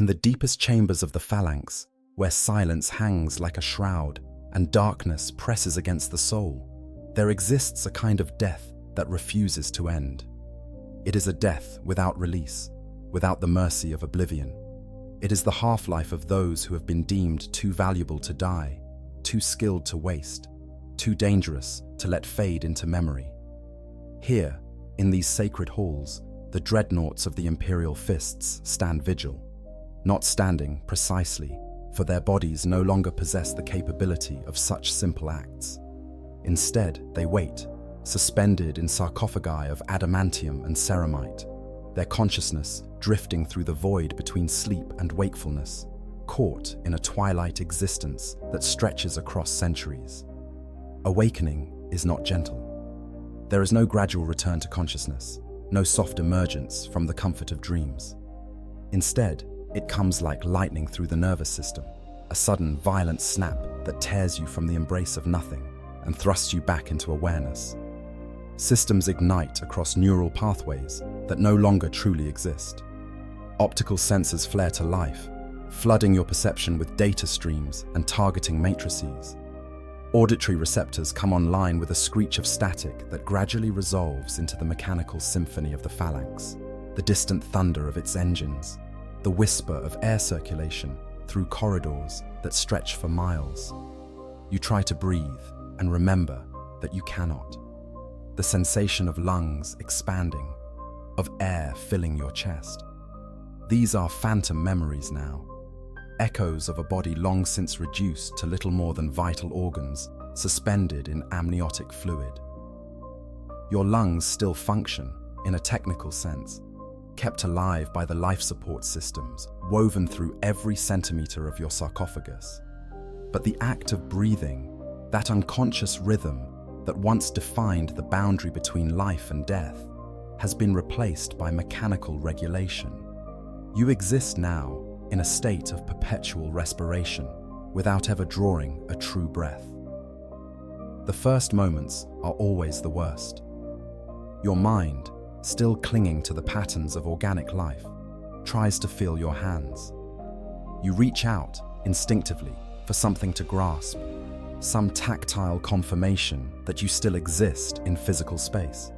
In the deepest chambers of the phalanx, where silence hangs like a shroud and darkness presses against the soul, there exists a kind of death that refuses to end. It is a death without release, without the mercy of oblivion. It is the half-life of those who have been deemed too valuable to die, too skilled to waste, too dangerous to let fade into memory. Here, in these sacred halls, the dreadnoughts of the Imperial fists stand vigil, not standing precisely, for their bodies no longer possess the capability of such simple acts. Instead, they wait, suspended in sarcophagi of adamantium and ceramite, their consciousness drifting through the void between sleep and wakefulness, caught in a twilight existence that stretches across centuries. Awakening is not gentle. There is no gradual return to consciousness, no soft emergence from the comfort of dreams. Instead, it comes like lightning through the nervous system, a sudden, violent snap that tears you from the embrace of nothing and thrusts you back into awareness. Systems ignite across neural pathways that no longer truly exist. Optical sensors flare to life, flooding your perception with data streams and targeting matrices. Auditory receptors come online with a screech of static that gradually resolves into the mechanical symphony of the phalanx, the distant thunder of its engines, the whisper of air circulation through corridors that stretch for miles. You try to breathe and remember that you cannot. The sensation of lungs expanding, of air filling your chest. These are phantom memories now, echoes of a body long since reduced to little more than vital organs, suspended in amniotic fluid. Your lungs still function, in a technical sense, kept alive by the life support systems woven through every centimeter of your sarcophagus. But the act of breathing, that unconscious rhythm that once defined the boundary between life and death, has been replaced by mechanical regulation. You exist now in a state of perpetual respiration, without ever drawing a true breath. The first moments are always the worst. Your mind, still clinging to the patterns of organic life, tries to feel your hands. You reach out, instinctively, for something to grasp, some tactile confirmation that you still exist in physical space.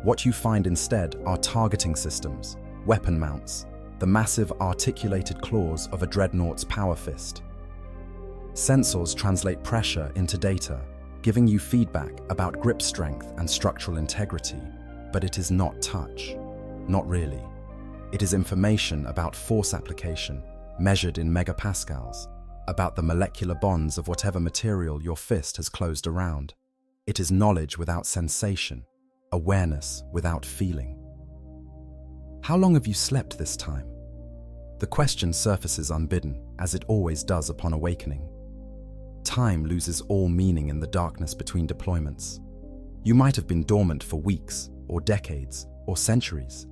What you find instead are targeting systems, weapon mounts, the massive articulated claws of a dreadnought's power fist. Sensors translate pressure into data, giving you feedback about grip strength and structural integrity, but it is not touch. Not really. It is information about force application, measured in megapascals, about the molecular bonds of whatever material your fist has closed around. It is knowledge without sensation, awareness without feeling. How long have you slept this time? The question surfaces unbidden, as it always does upon awakening. Time loses all meaning in the darkness between deployments. You might have been dormant for weeks, or decades, or centuries.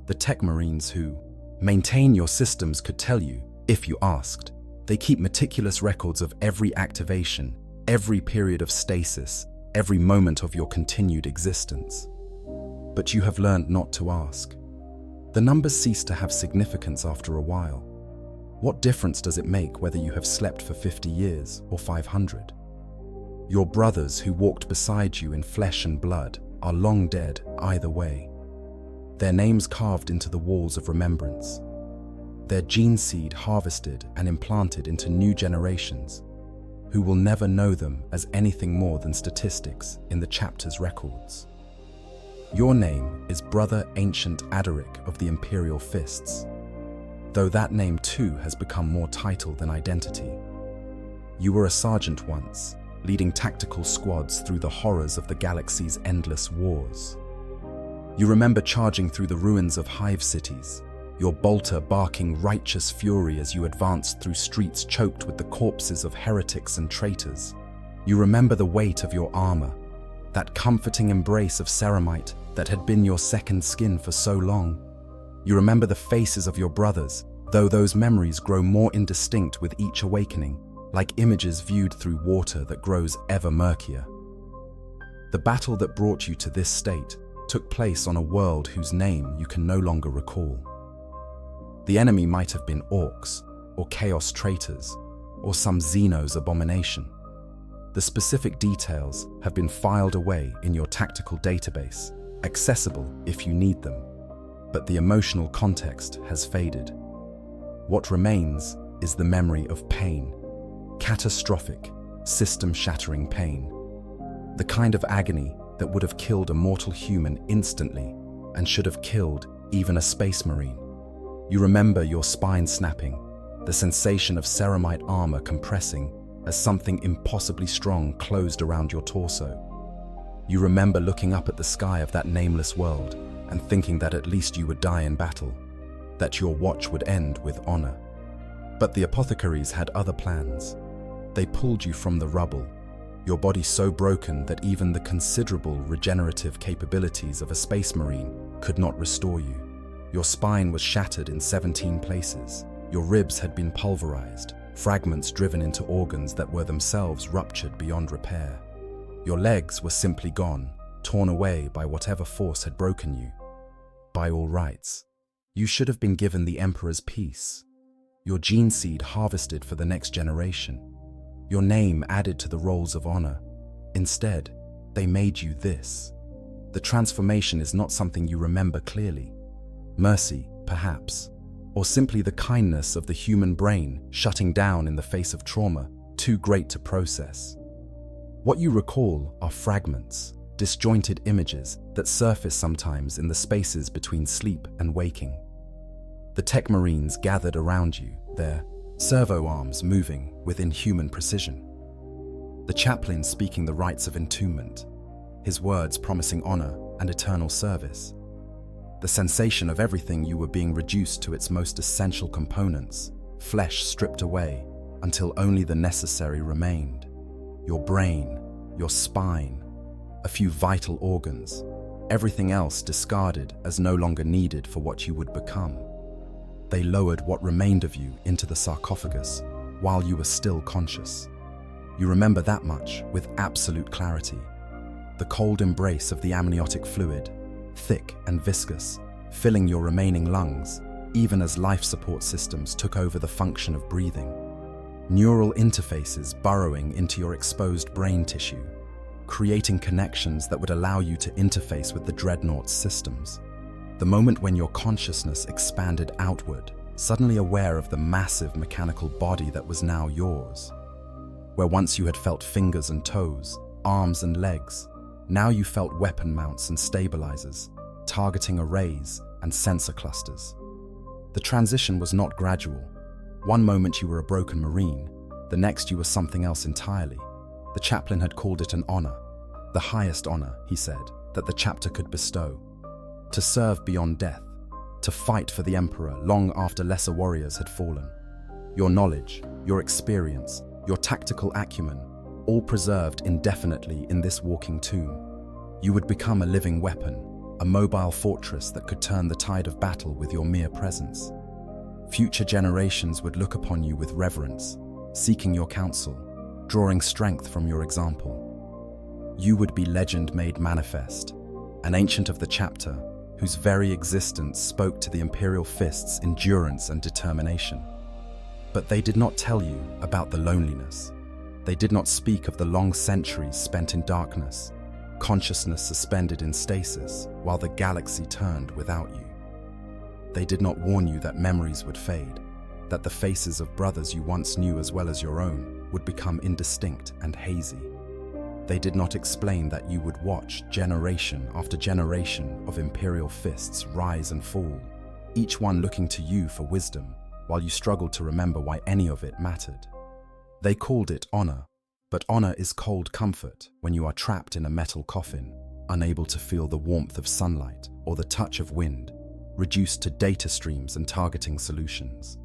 The tech marines who maintain your systems could tell you, if you asked. They keep meticulous records of every activation, every period of stasis, every moment of your continued existence. But you have learned not to ask. The numbers cease to have significance after a while. What difference does it make whether you have slept for 50 years or 500? Your brothers who walked beside you in flesh and blood are long dead either way. Their names carved into the walls of remembrance. Their gene seed harvested and implanted into new generations, who will never know them as anything more than statistics in the chapter's records. Your name is Brother Ancient Adaric of the Imperial Fists, though that name too has become more title than identity. You were a sergeant once, leading tactical squads through the horrors of the galaxy's endless wars. You remember charging through the ruins of hive cities, your bolter barking righteous fury as you advanced through streets choked with the corpses of heretics and traitors. You remember the weight of your armor, that comforting embrace of ceramite that had been your second skin for so long. You remember the faces of your brothers, though those memories grow more indistinct with each awakening, like images viewed through water that grows ever murkier. The battle that brought you to this state took place on a world whose name you can no longer recall. The enemy might have been orcs, or chaos traitors, or some Xenos abomination. The specific details have been filed away in your tactical database, accessible if you need them, but the emotional context has faded. What remains is the memory of pain, catastrophic, system-shattering pain, the kind of agony that would have killed a mortal human instantly and should have killed even a space marine. You remember your spine snapping, the sensation of ceramite armor compressing as something impossibly strong closed around your torso. You remember looking up at the sky of that nameless world and thinking that at least you would die in battle, that your watch would end with honor. But the apothecaries had other plans. They pulled you from the rubble, your body so broken that even the considerable regenerative capabilities of a space marine could not restore you. Your spine was shattered in 17 places. Your ribs had been pulverized, fragments driven into organs that were themselves ruptured beyond repair. Your legs were simply gone, torn away by whatever force had broken you. By all rights, you should have been given the Emperor's peace, your gene seed harvested for the next generation, your name added to the rolls of honor. Instead, they made you this. The transformation is not something you remember clearly. Mercy, perhaps, or simply the kindness of the human brain shutting down in the face of trauma, too great to process. What you recall are fragments, disjointed images that surface sometimes in the spaces between sleep and waking. The tech marines gathered around you, their servo arms moving with inhuman precision. The chaplain speaking the rites of entombment, his words promising honor and eternal service. The sensation of everything you were being reduced to its most essential components, flesh stripped away until only the necessary remained. Your brain, your spine, a few vital organs, everything else discarded as no longer needed for what you would become. They lowered what remained of you into the sarcophagus while you were still conscious. You remember that much with absolute clarity. The cold embrace of the amniotic fluid, thick and viscous, filling your remaining lungs, even as life support systems took over the function of breathing. Neural interfaces burrowing into your exposed brain tissue, creating connections that would allow you to interface with the Dreadnought's systems. The moment when your consciousness expanded outward, suddenly aware of the massive mechanical body that was now yours. Where once you had felt fingers and toes, arms and legs, now you felt weapon mounts and stabilizers, targeting arrays and sensor clusters. The transition was not gradual. One moment you were a broken marine, the next you were something else entirely. The chaplain had called it an honor, the highest honor, he said, that the chapter could bestow. To serve beyond death, to fight for the Emperor long after lesser warriors had fallen. Your knowledge, your experience, your tactical acumen, all preserved indefinitely in this walking tomb. You would become a living weapon, a mobile fortress that could turn the tide of battle with your mere presence. Future generations would look upon you with reverence, seeking your counsel, drawing strength from your example. You would be legend made manifest, an ancient of the chapter whose very existence spoke to the Imperial Fist's endurance and determination. But they did not tell you about the loneliness. They did not speak of the long centuries spent in darkness, consciousness suspended in stasis while the galaxy turned without you. They did not warn you that memories would fade, that the faces of brothers you once knew as well as your own would become indistinct and hazy. They did not explain that you would watch generation after generation of Imperial fists rise and fall, each one looking to you for wisdom, while you struggled to remember why any of it mattered. They called it honor, but honor is cold comfort when you are trapped in a metal coffin, unable to feel the warmth of sunlight or the touch of wind, reduced to data streams and targeting solutions.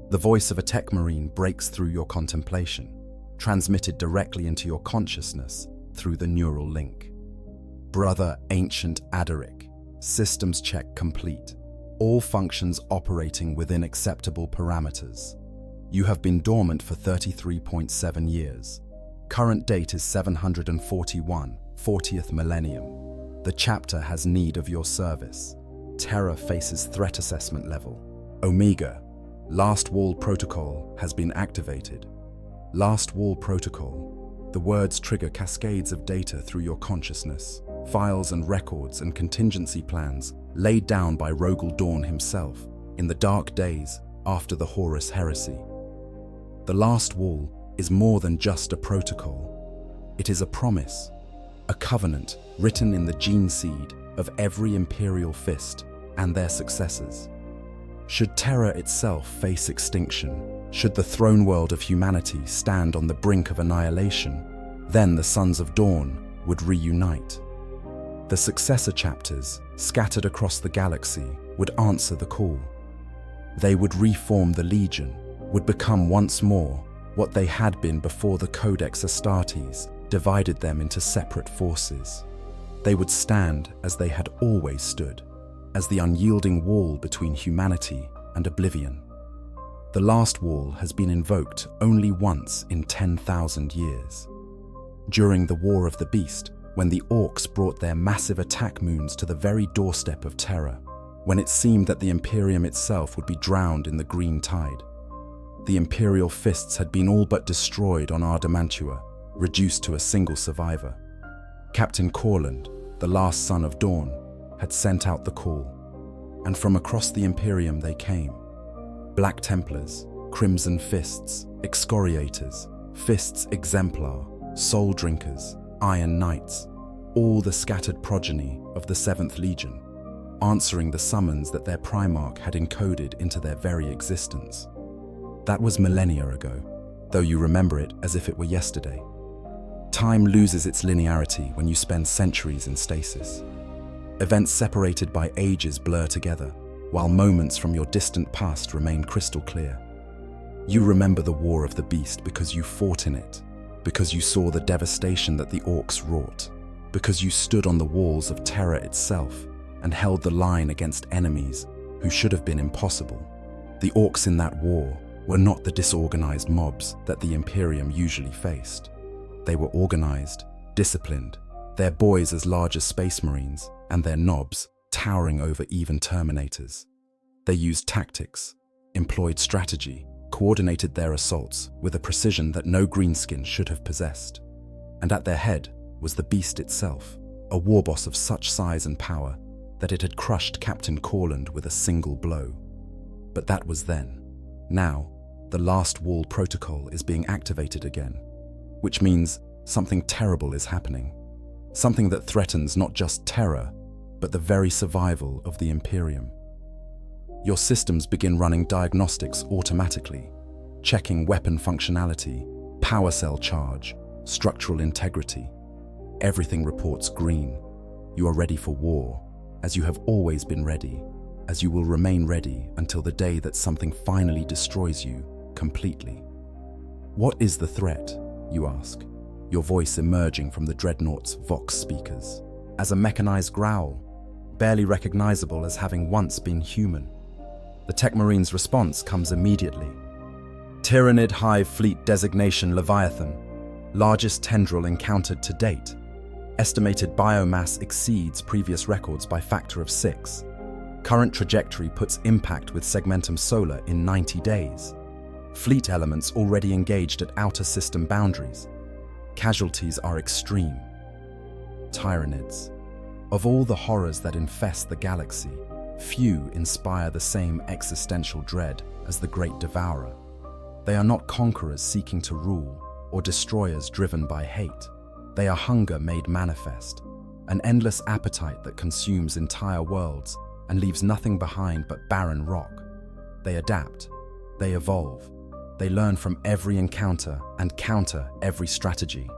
The voice of a tech marine breaks through your contemplation, transmitted directly into your consciousness through the neural link. Brother Ancient Adaric, systems check complete, all functions operating within acceptable parameters. You have been dormant for 33.7 years. Current date is 741, 40th Millennium. The chapter has need of your service. Terror faces threat assessment level. Omega, Last Wall Protocol has been activated. Last Wall Protocol. The words trigger cascades of data through your consciousness, files and records and contingency plans laid down by Rogel Dawn himself in the dark days after the Horus Heresy. The Last Wall is more than just a protocol. It is a promise, a covenant written in the gene seed of every Imperial fist and their successors. Should Terra itself face extinction, should the throne world of humanity stand on the brink of annihilation, then the Sons of Dawn would reunite. The successor chapters, scattered across the galaxy, would answer the call. They would reform the Legion, would become once more what they had been before the Codex Astartes divided them into separate forces. They would stand as they had always stood, as the unyielding wall between humanity and oblivion. The Last Wall has been invoked only once in 10,000 years. During the War of the Beast, when the Orcs brought their massive attack moons to the very doorstep of Terra, when it seemed that the Imperium itself would be drowned in the green tide. The Imperial fists had been all but destroyed on Ardamantua, reduced to a single survivor. Captain Corland, the last son of Dawn, had sent out the call, and from across the Imperium they came. Black Templars, Crimson Fists, Excoriators, Fists Exemplar, Soul Drinkers, Iron Knights, all the scattered progeny of the 7th Legion, answering the summons that their Primarch had encoded into their very existence. That was millennia ago, though you remember it as if it were yesterday. Time loses its linearity when you spend centuries in stasis. Events separated by ages blur together, while moments from your distant past remain crystal clear. You remember the War of the Beast because you fought in it, because you saw the devastation that the Orcs wrought, because you stood on the walls of Terra itself and held the line against enemies who should have been impossible. The Orcs in that war were not the disorganized mobs that the Imperium usually faced. They were organized, disciplined, their boys as large as Space Marines, and their knobs towering over even Terminators. They used tactics, employed strategy, coordinated their assaults with a precision that no greenskin should have possessed. And at their head was the Beast itself, a warboss of such size and power that it had crushed Captain Corland with a single blow. But that was then. Now, the Last Wall Protocol is being activated again, which means something terrible is happening. Something that threatens not just Terra, but the very survival of the Imperium. Your systems begin running diagnostics automatically, checking weapon functionality, power cell charge, structural integrity. Everything reports green. You are ready for war, as you have always been ready, as you will remain ready until the day that something finally destroys you completely. What is the threat, you ask, your voice emerging from the Dreadnought's Vox speakers, as a mechanized growl, barely recognizable as having once been human. The Tech Marine's response comes immediately. Tyrannid Hive Fleet Designation Leviathan, largest tendril encountered to date. Estimated biomass exceeds previous records by factor of 6. Current trajectory puts impact with Segmentum Solar in 90 days. Fleet elements already engaged at outer system boundaries. Casualties are extreme. Tyrannids. Of all the horrors that infest the galaxy, few inspire the same existential dread as the Great Devourer. They are not conquerors seeking to rule, or destroyers driven by hate. They are hunger made manifest, an endless appetite that consumes entire worlds and leaves nothing behind but barren rock. They adapt, they evolve, they learn from every encounter and counter every strategy,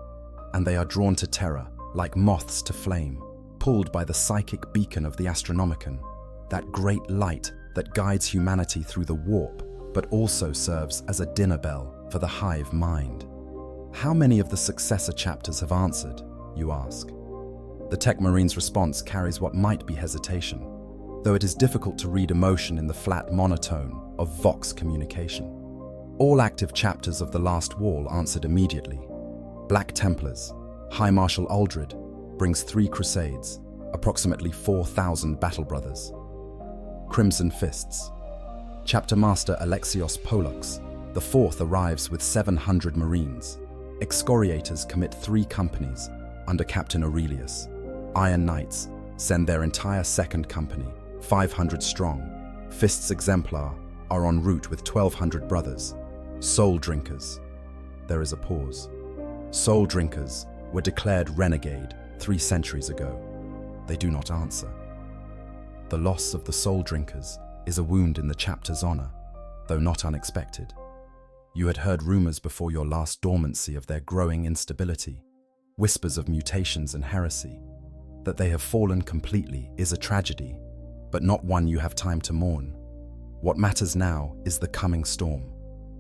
and they are drawn to Terra like moths to flame, pulled by the psychic beacon of the Astronomicon, that great light that guides humanity through the warp, but also serves as a dinner bell for the hive mind. How many of the successor chapters have answered, you ask? The Tech Marine's response carries what might be hesitation, though it is difficult to read emotion in the flat monotone of Vox communication. All active chapters of The Last Wall answered immediately. Black Templars, High Marshal Aldred brings 3 crusades, approximately 4,000 battle brothers. Crimson Fists, Chapter Master Alexios Pollux, the fourth arrives with 700 Marines. Excoriators commit 3 companies under Captain Aurelius. Iron Knights send their entire second company, 500 strong. Fists Exemplar are en route with 1,200 brothers. Soul Drinkers. There is a pause. Soul Drinkers were declared renegade 3 centuries ago. They do not answer. The loss of the Soul Drinkers is a wound in the chapter's honor, though not unexpected. You had heard rumors before your last dormancy of their growing instability, whispers of mutations and heresy. That they have fallen completely is a tragedy, but not one you have time to mourn. What matters now is the coming storm.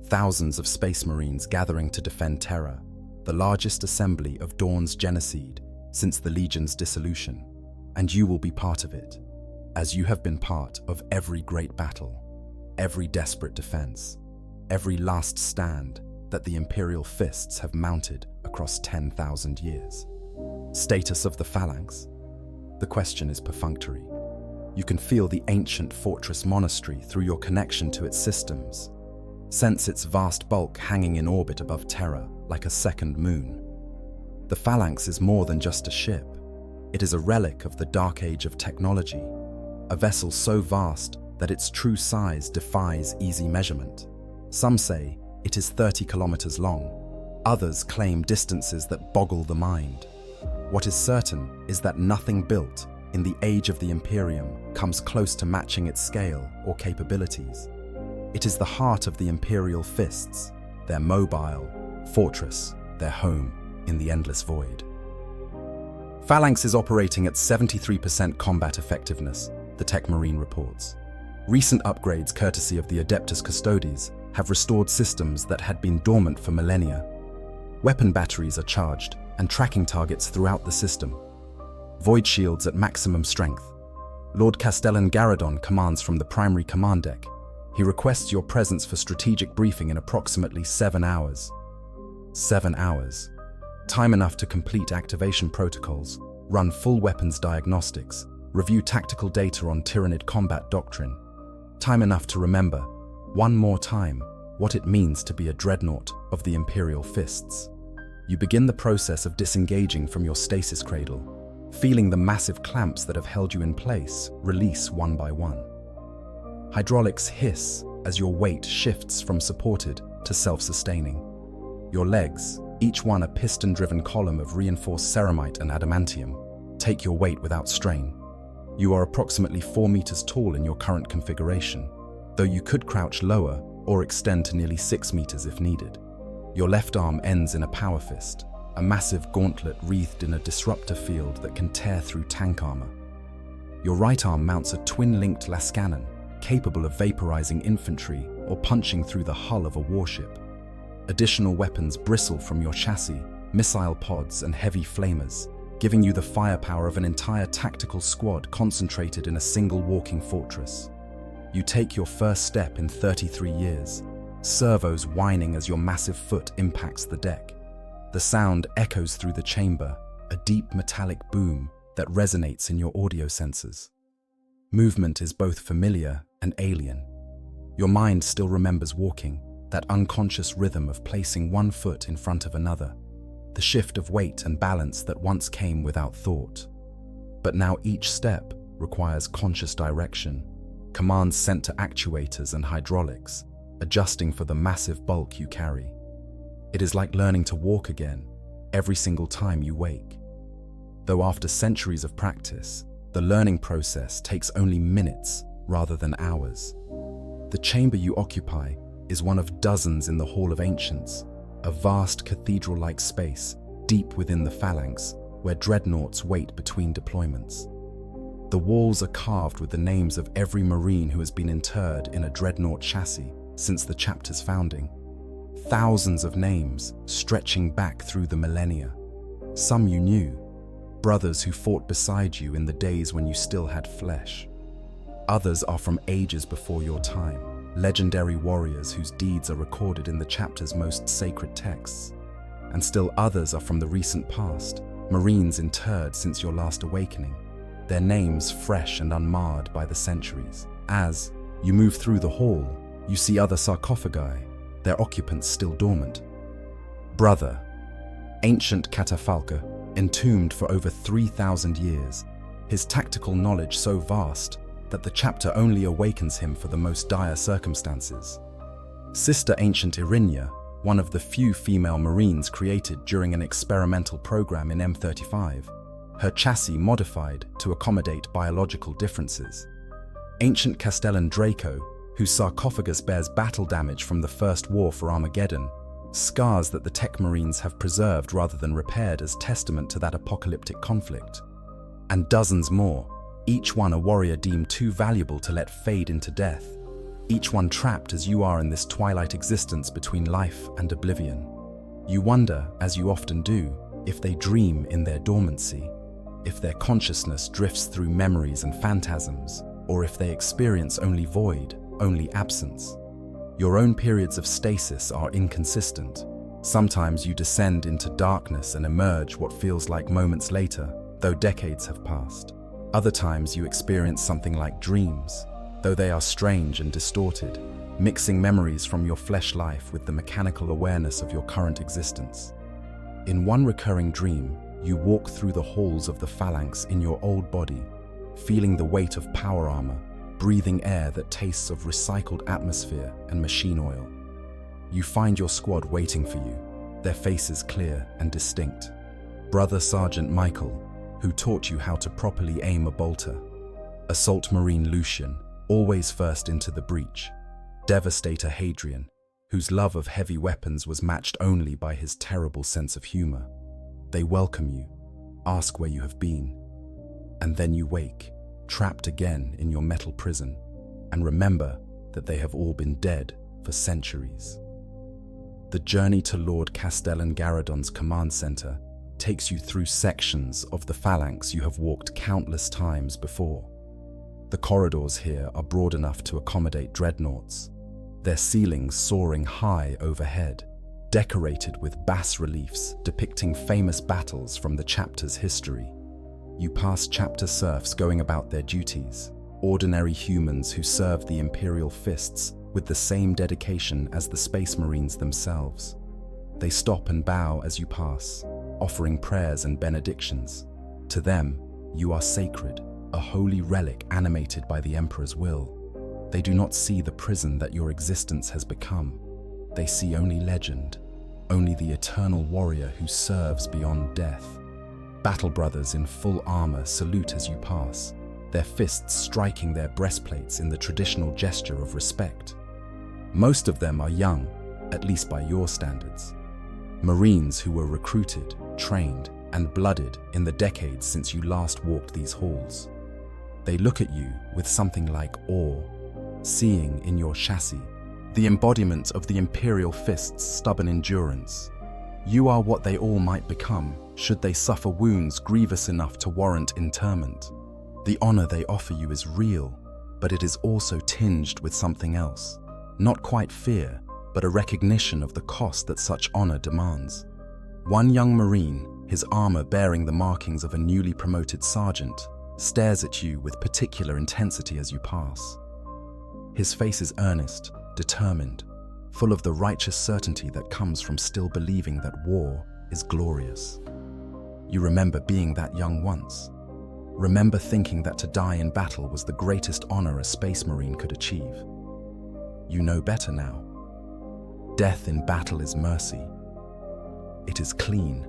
Thousands of Space Marines gathering to defend Terra, the largest assembly of Dawn's genocide since the Legion's dissolution, and you will be part of it, as you have been part of every great battle, every desperate defense, every last stand that the Imperial fists have mounted across 10,000 years. Status of the Phalanx? The question is perfunctory. You can feel the ancient fortress monastery through your connection to its systems. Sense its vast bulk hanging in orbit above Terra like a second moon. The Phalanx is more than just a ship. It is a relic of the dark age of technology, a vessel so vast that its true size defies easy measurement. Some say it is 30 kilometers long. Others claim distances that boggle the mind. What is certain is that nothing built in the age of the Imperium comes close to matching its scale or capabilities. It is the heart of the Imperial fists, their mobile fortress, their home in the endless void. Phalanx is operating at 73% combat effectiveness, the Tech Marine reports. Recent upgrades courtesy of the Adeptus Custodes have restored systems that had been dormant for millennia. Weapon batteries are charged and tracking targets throughout the system. Void shields at maximum strength. Lord Castellan Garadon commands from the primary command deck. He requests your presence for strategic briefing in approximately 7 hours. 7 hours. Time enough to complete activation protocols, run full weapons diagnostics, review tactical data on Tyranid combat doctrine. Time enough to remember, one more time, what it means to be a Dreadnought of the Imperial fists. You begin the process of disengaging from your stasis cradle, feeling the massive clamps that have held you in place release one by one. Hydraulics hiss as your weight shifts from supported to self-sustaining. Your legs, each one a piston-driven column of reinforced ceramite and adamantium, take your weight without strain. You are approximately 4 meters tall in your current configuration, though you could crouch lower or extend to nearly 6 meters if needed. Your left arm ends in a power fist, a massive gauntlet wreathed in a disruptor field that can tear through tank armor. Your right arm mounts a twin-linked lascannon, capable of vaporizing infantry or punching through the hull of a warship. Additional weapons bristle from your chassis, missile pods and heavy flamers, giving you the firepower of an entire tactical squad concentrated in a single walking fortress. You take your first step in 33 years, servos whining as your massive foot impacts the deck. The sound echoes through the chamber, a deep metallic boom that resonates in your audio sensors. Movement is both familiar and alien. Your mind still remembers walking, that unconscious rhythm of placing one foot in front of another, the shift of weight and balance that once came without thought. But now each step requires conscious direction, commands sent to actuators and hydraulics, adjusting for the massive bulk you carry. It is like learning to walk again, every single time you wake. Though after centuries of practice, the learning process takes only minutes rather than hours. The chamber you occupy is one of dozens in the Hall of Ancients, a vast cathedral-like space deep within the Phalanx where dreadnoughts wait between deployments. The walls are carved with the names of every Marine who has been interred in a dreadnought chassis since the chapter's founding. Thousands of names stretching back through the millennia. Some you knew, brothers who fought beside you in the days when you still had flesh. Others are from ages before your time, legendary warriors whose deeds are recorded in the chapter's most sacred texts. And still others are from the recent past, Marines interred since your last awakening, their names fresh and unmarred by the centuries. As, You move through the hall. You see other sarcophagi, their occupants still dormant. Brother, ancient catafalque, entombed for over 3,000 years, his tactical knowledge so vast that the chapter only awakens him for the most dire circumstances. Sister Ancient Irinia, one of the few female Marines created during an experimental program in M35, her chassis modified to accommodate biological differences. Ancient Castellan Draco, whose sarcophagus bears battle damage from the First War for Armageddon, scars that the Tech Marines have preserved rather than repaired as testament to that apocalyptic conflict. And dozens more, each one a warrior deemed too valuable to let fade into death, each one trapped as you are in this twilight existence between life and oblivion. You wonder, as you often do, if they dream in their dormancy, if their consciousness drifts through memories and phantasms, or if they experience only void, only absence. Your own periods of stasis are inconsistent. Sometimes you descend into darkness and emerge what feels like moments later, though decades have passed. Other times you experience something like dreams, though they are strange and distorted, mixing memories from your flesh life with the mechanical awareness of your current existence. In one recurring dream, you walk through the halls of the phalanx in your old body, feeling the weight of power armor, breathing air that tastes of recycled atmosphere and machine oil. You find your squad waiting for you, their faces clear and distinct. Brother Sergeant Michael, who taught you how to properly aim a bolter. Assault Marine Lucian, always first into the breach. Devastator Hadrian, whose love of heavy weapons was matched only by his terrible sense of humor. They welcome you, ask where you have been, and then you wake, trapped again in your metal prison, and remember that they have all been dead for centuries. The journey to Lord Castellan Garradon's command center takes you through sections of the phalanx you have walked countless times before. The corridors here are broad enough to accommodate dreadnoughts, their ceilings soaring high overhead, decorated with bas-reliefs depicting famous battles from the chapter's history. You pass chapter serfs going about their duties, ordinary humans who serve the Imperial fists with the same dedication as the Space Marines themselves. They stop and bow as you pass, offering prayers and benedictions. To them, you are sacred, a holy relic animated by the Emperor's will. They do not see the prison that your existence has become. They see only legend, only the eternal warrior who serves beyond death. Battle brothers in full armor salute as you pass, their fists striking their breastplates in the traditional gesture of respect. Most of them are young, at least by your standards. Marines who were recruited, trained, and blooded in the decades since you last walked these halls. They look at you with something like awe, seeing in your chassis the embodiment of the Imperial fist's stubborn endurance. You are what they all might become should they suffer wounds grievous enough to warrant interment. The honor they offer you is real, but it is also tinged with something else. Not quite fear, but a recognition of the cost that such honor demands. One young Marine, his armor bearing the markings of a newly promoted sergeant, stares at you with particular intensity as you pass. His face is earnest, determined, full of the righteous certainty that comes from still believing that war is glorious. You remember being that young once. Remember thinking that to die in battle was the greatest honor a Space Marine could achieve. You know better now. Death in battle is mercy. It is clean,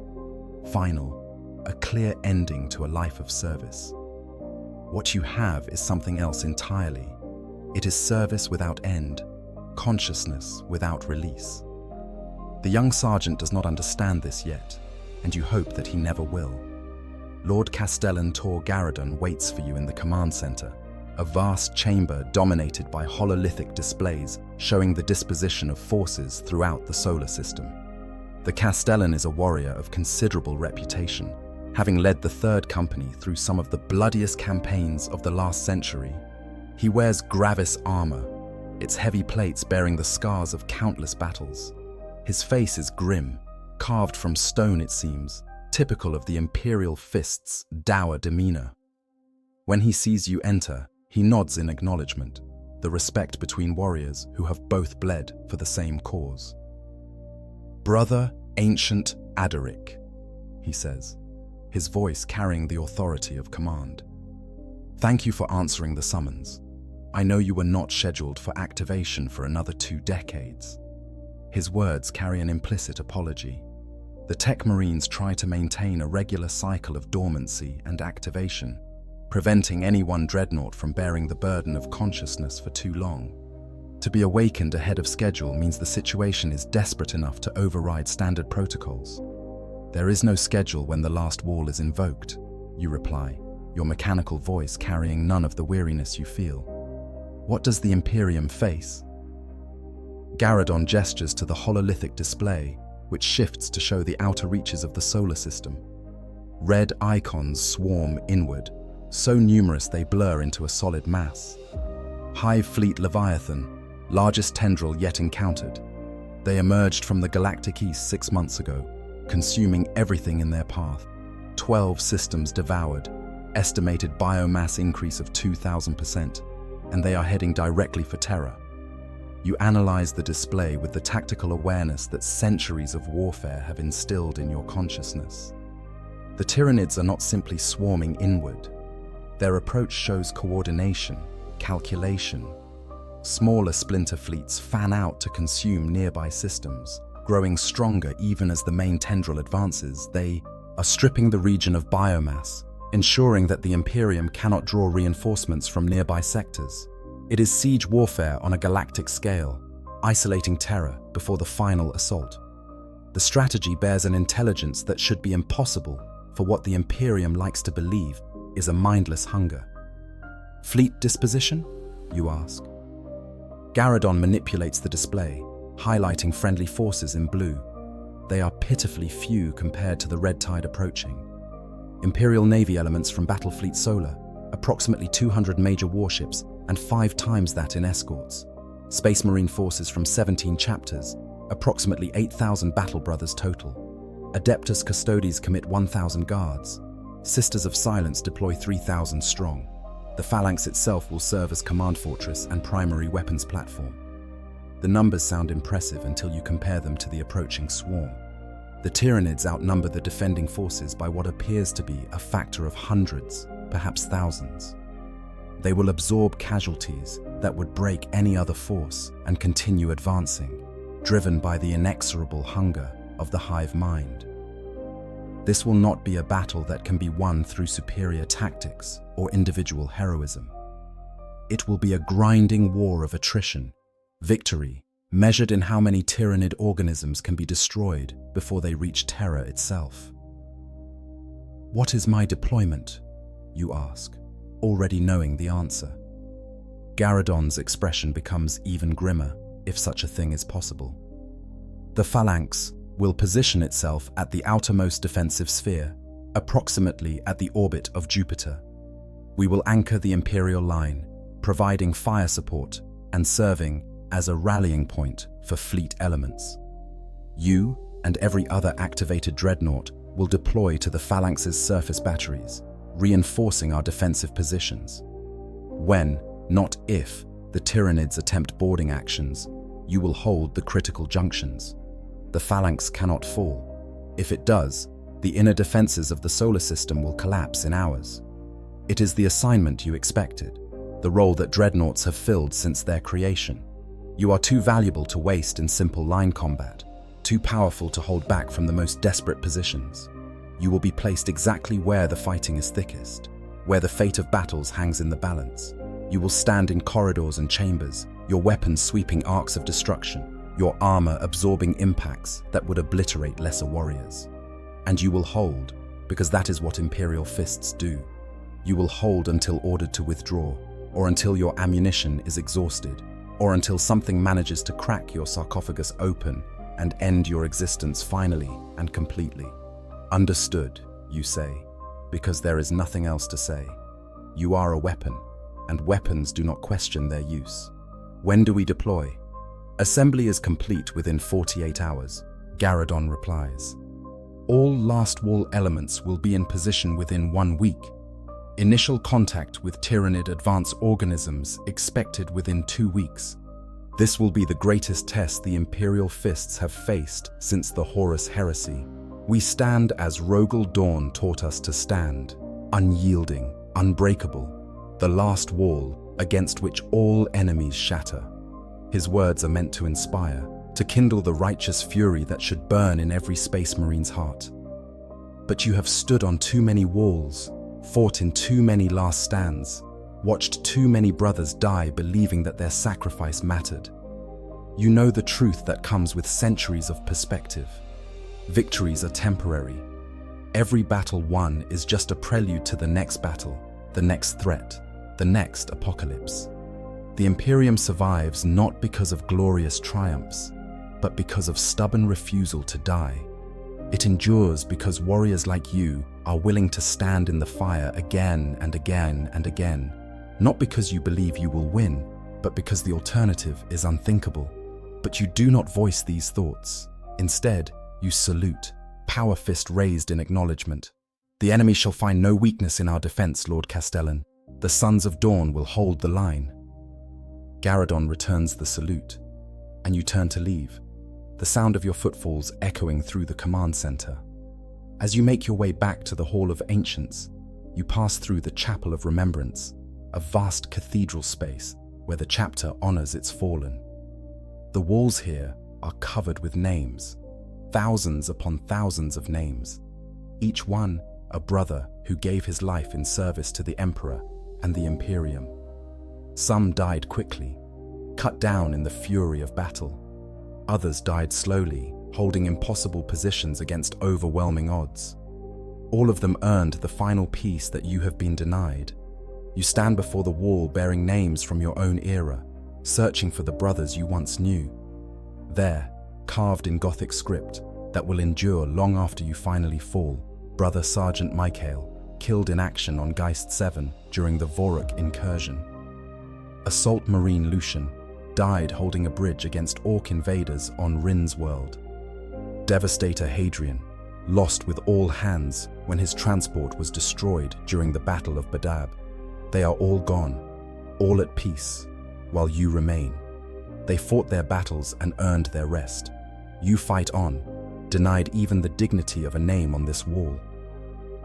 final, a clear ending to a life of service. What you have is something else entirely. It is service without end, consciousness without release. The young sergeant does not understand this yet, and you hope that he never will. Lord Castellan Tor Garradon waits for you in the command center, a vast chamber dominated by hololithic displays showing the disposition of forces throughout the solar system. The Castellan is a warrior of considerable reputation, having led the 3rd Company through some of the bloodiest campaigns of the last century. He wears gravis armor, its heavy plates bearing the scars of countless battles. His face is grim, carved from stone it seems, typical of the Imperial fist's dour demeanor. When he sees you enter, he nods in acknowledgement. the respect between warriors who have both bled for the same cause. "Brother Ancient Adaric," he says, his voice carrying the authority of command. "Thank you for answering the summons. I know you were not scheduled for activation for another 2 decades. His words carry an implicit apology. The Tech Marines try to maintain a regular cycle of dormancy and activation, preventing any one Dreadnought from bearing the burden of consciousness for too long. To be awakened ahead of schedule means the situation is desperate enough to override standard protocols. There is no schedule when the last wall is invoked," you reply, your mechanical voice carrying none of the weariness you feel. "What does the Imperium face?" Garradon gestures to the hololithic display, which shifts to show the outer reaches of the solar system. Red icons swarm inward, so numerous they blur into a solid mass. Hive Fleet Leviathan, largest tendril yet encountered. They emerged from the galactic east 6 months ago, consuming everything in their path. 12 systems devoured, estimated biomass increase of 2,000%, and they are heading directly for Terra. You analyze the display with the tactical awareness that centuries of warfare have instilled in your consciousness. The Tyranids are not simply swarming inward. Their approach shows coordination, calculation. Smaller splinter fleets fan out to consume nearby systems, growing stronger even as the main tendril advances. They are stripping the region of biomass, ensuring that the Imperium cannot draw reinforcements from nearby sectors. It is siege warfare on a galactic scale, isolating Terra before the final assault. The strategy bears an intelligence that should be impossible for what the Imperium likes to believe is a mindless hunger. "Fleet disposition?" you ask. Garradon manipulates the display, highlighting friendly forces in blue. They are pitifully few compared to the red tide approaching. Imperial Navy elements from Battlefleet Solar, approximately 200 major warships, and 5 times that in escorts. Space Marine forces from 17 chapters, approximately 8,000 battle brothers total. Adeptus Custodes commit 1,000 guards. Sisters of Silence deploy 3,000 strong. The phalanx itself will serve as command fortress and primary weapons platform. The numbers sound impressive until you compare them to the approaching swarm. The Tyranids outnumber the defending forces by what appears to be a factor of hundreds, perhaps thousands. They will absorb casualties that would break any other force and continue advancing, driven by the inexorable hunger of the hive mind. This will not be a battle that can be won through superior tactics or individual heroism. It will be a grinding war of attrition, victory measured in how many Tyranid organisms can be destroyed before they reach Terra itself. "What is my deployment?" you ask, already knowing the answer. Garradon's expression becomes even grimmer, if such a thing is possible. The phalanx will position itself at the outermost defensive sphere, approximately at the orbit of Jupiter. We will anchor the Imperial line, providing fire support and serving as a rallying point for fleet elements. You and every other activated Dreadnought will deploy to the phalanx's surface batteries, reinforcing our defensive positions. When, not if, the Tyranids attempt boarding actions, you will hold the critical junctions. The phalanx cannot fall. If it does, the inner defenses of the solar system will collapse in hours. It is the assignment you expected, the role that Dreadnoughts have filled since their creation. You are too valuable to waste in simple line combat, too powerful to hold back from the most desperate positions. You will be placed exactly where the fighting is thickest, where the fate of battles hangs in the balance. You will stand in corridors and chambers, your weapons sweeping arcs of destruction, your armor absorbing impacts that would obliterate lesser warriors. And you will hold, because that is what Imperial fists do. You will hold until ordered to withdraw, or until your ammunition is exhausted, or until something manages to crack your sarcophagus open and end your existence finally and completely. Understood, you say, because there is nothing else to say. You are a weapon, and weapons do not question their use. When do we deploy? Assembly is complete within 48 hours, Garradon replies. All last wall elements will be in position within 1 week. Initial contact with Tyranid advanced organisms expected within 2 weeks. This will be the greatest test the Imperial fists have faced since the Horus heresy. We stand as Rogel Dawn taught us to stand, unyielding, unbreakable, the last wall against which all enemies shatter. His words are meant to inspire, to kindle the righteous fury that should burn in every Space Marine's heart. But you have stood on too many walls, fought in too many last stands, watched too many brothers die believing that their sacrifice mattered. You know the truth that comes with centuries of perspective. Victories are temporary. Every battle won is just a prelude to the next battle, the next threat, the next apocalypse. The Imperium survives not because of glorious triumphs, but because of stubborn refusal to die. It endures because warriors like you are willing to stand in the fire again and again and again, not because you believe you will win, but because the alternative is unthinkable. But you do not voice these thoughts. Instead, you salute, power fist raised in acknowledgement. The enemy shall find no weakness in our defense, Lord Castellan. The Sons of Dawn will hold the line. Garradon returns the salute, and you turn to leave, the sound of your footfalls echoing through the command center. As you make your way back to the Hall of Ancients, you pass through the Chapel of Remembrance, a vast cathedral space where the chapter honors its fallen. The walls here are covered with names, thousands upon thousands of names, each one a brother who gave his life in service to the Emperor and the Imperium. Some died quickly, cut down in the fury of battle. Others died slowly, holding impossible positions against overwhelming odds. All of them earned the final peace that you have been denied. You stand before the wall bearing names from your own era, searching for the brothers you once knew. There, carved in Gothic script that will endure long after you finally fall, Brother Sergeant Michael, killed in action on Geist 7 during the Voruk incursion. Assault Marine Lucian died holding a bridge against Orc invaders on Rin's world. Devastator Hadrian lost with all hands when his transport was destroyed during the Battle of Badab. They are all gone, all at peace, while you remain. They fought their battles and earned their rest. You fight on, denied even the dignity of a name on this wall.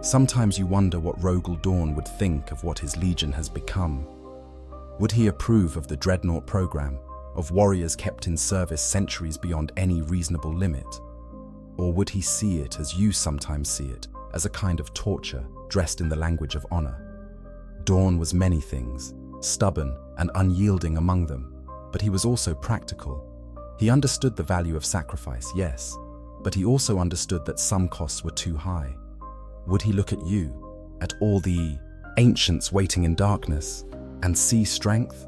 Sometimes you wonder what Rogel Dawn would think of what his legion has become. Would he approve of the Dreadnought program, of warriors kept in service centuries beyond any reasonable limit? Or would he see it as you sometimes see it, as a kind of torture dressed in the language of honor? Dawn was many things, stubborn and unyielding among them, but he was also practical. He understood the value of sacrifice, yes, but he also understood that some costs were too high. Would he look at you, at all the ancients waiting in darkness, and see strength?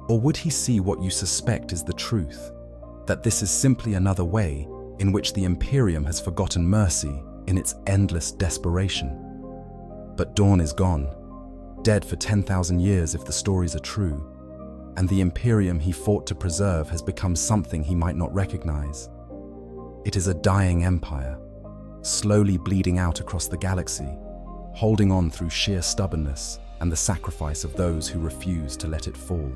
Or would he see what you suspect is the truth, that this is simply another way in which the Imperium has forgotten mercy in its endless desperation? But Dawn is gone, dead for 10,000 years if the stories are true, and the Imperium he fought to preserve has become something he might not recognize. It is a dying empire, slowly bleeding out across the galaxy, holding on through sheer stubbornness and the sacrifice of those who refuse to let it fall.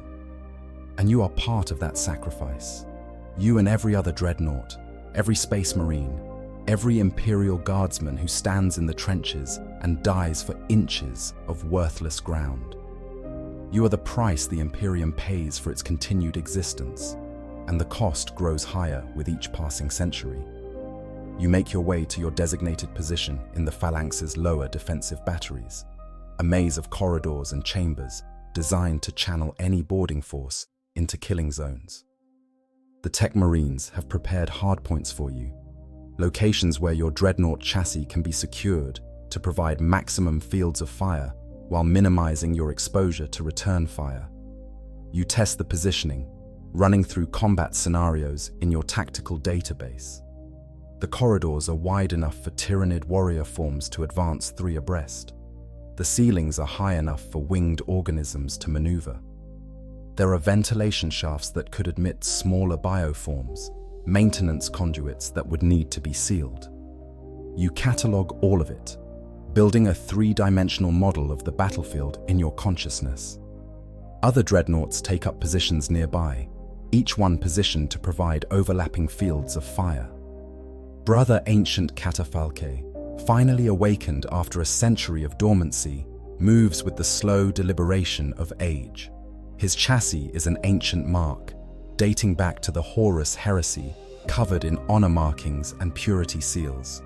And you are part of that sacrifice. You and every other Dreadnought, every Space Marine, every Imperial Guardsman who stands in the trenches and dies for inches of worthless ground. You are the price the Imperium pays for its continued existence, and the cost grows higher with each passing century. You make your way to your designated position in the Phalanx's lower defensive batteries, a maze of corridors and chambers designed to channel any boarding force into killing zones. The Tech Marines have prepared hardpoints for you, locations where your Dreadnought chassis can be secured to provide maximum fields of fire while minimizing your exposure to return fire. You test the positioning, running through combat scenarios in your tactical database. The corridors are wide enough for Tyranid warrior forms to advance 3 abreast. The ceilings are high enough for winged organisms to maneuver. There are ventilation shafts that could admit smaller bioforms, maintenance conduits that would need to be sealed. You catalog all of it, building a three-dimensional model of the battlefield in your consciousness. Other dreadnoughts take up positions nearby, each one positioned to provide overlapping fields of fire. Brother Ancient Catafalque, finally awakened after a century of dormancy, moves with the slow deliberation of age. His chassis is an ancient mark, dating back to the Horus heresy, covered in honor markings and purity seals.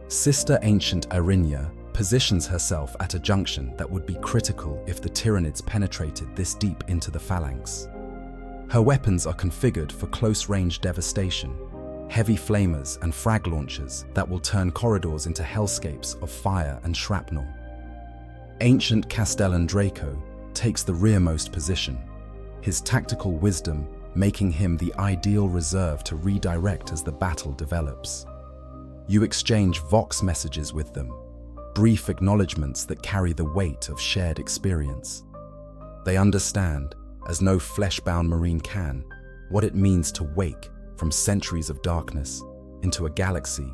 Sister Ancient Arinia positions herself at a junction that would be critical if the Tyranids penetrated this deep into the phalanx. Her weapons are configured for close-range devastation, heavy flamers and frag launchers that will turn corridors into hellscapes of fire and shrapnel. Ancient Castellan Draco takes the rearmost position, his tactical wisdom making him the ideal reserve to redirect as the battle develops. You exchange vox messages with them, brief acknowledgements that carry the weight of shared experience. They understand, as no flesh-bound Marine can, what it means to wake from centuries of darkness into a galaxy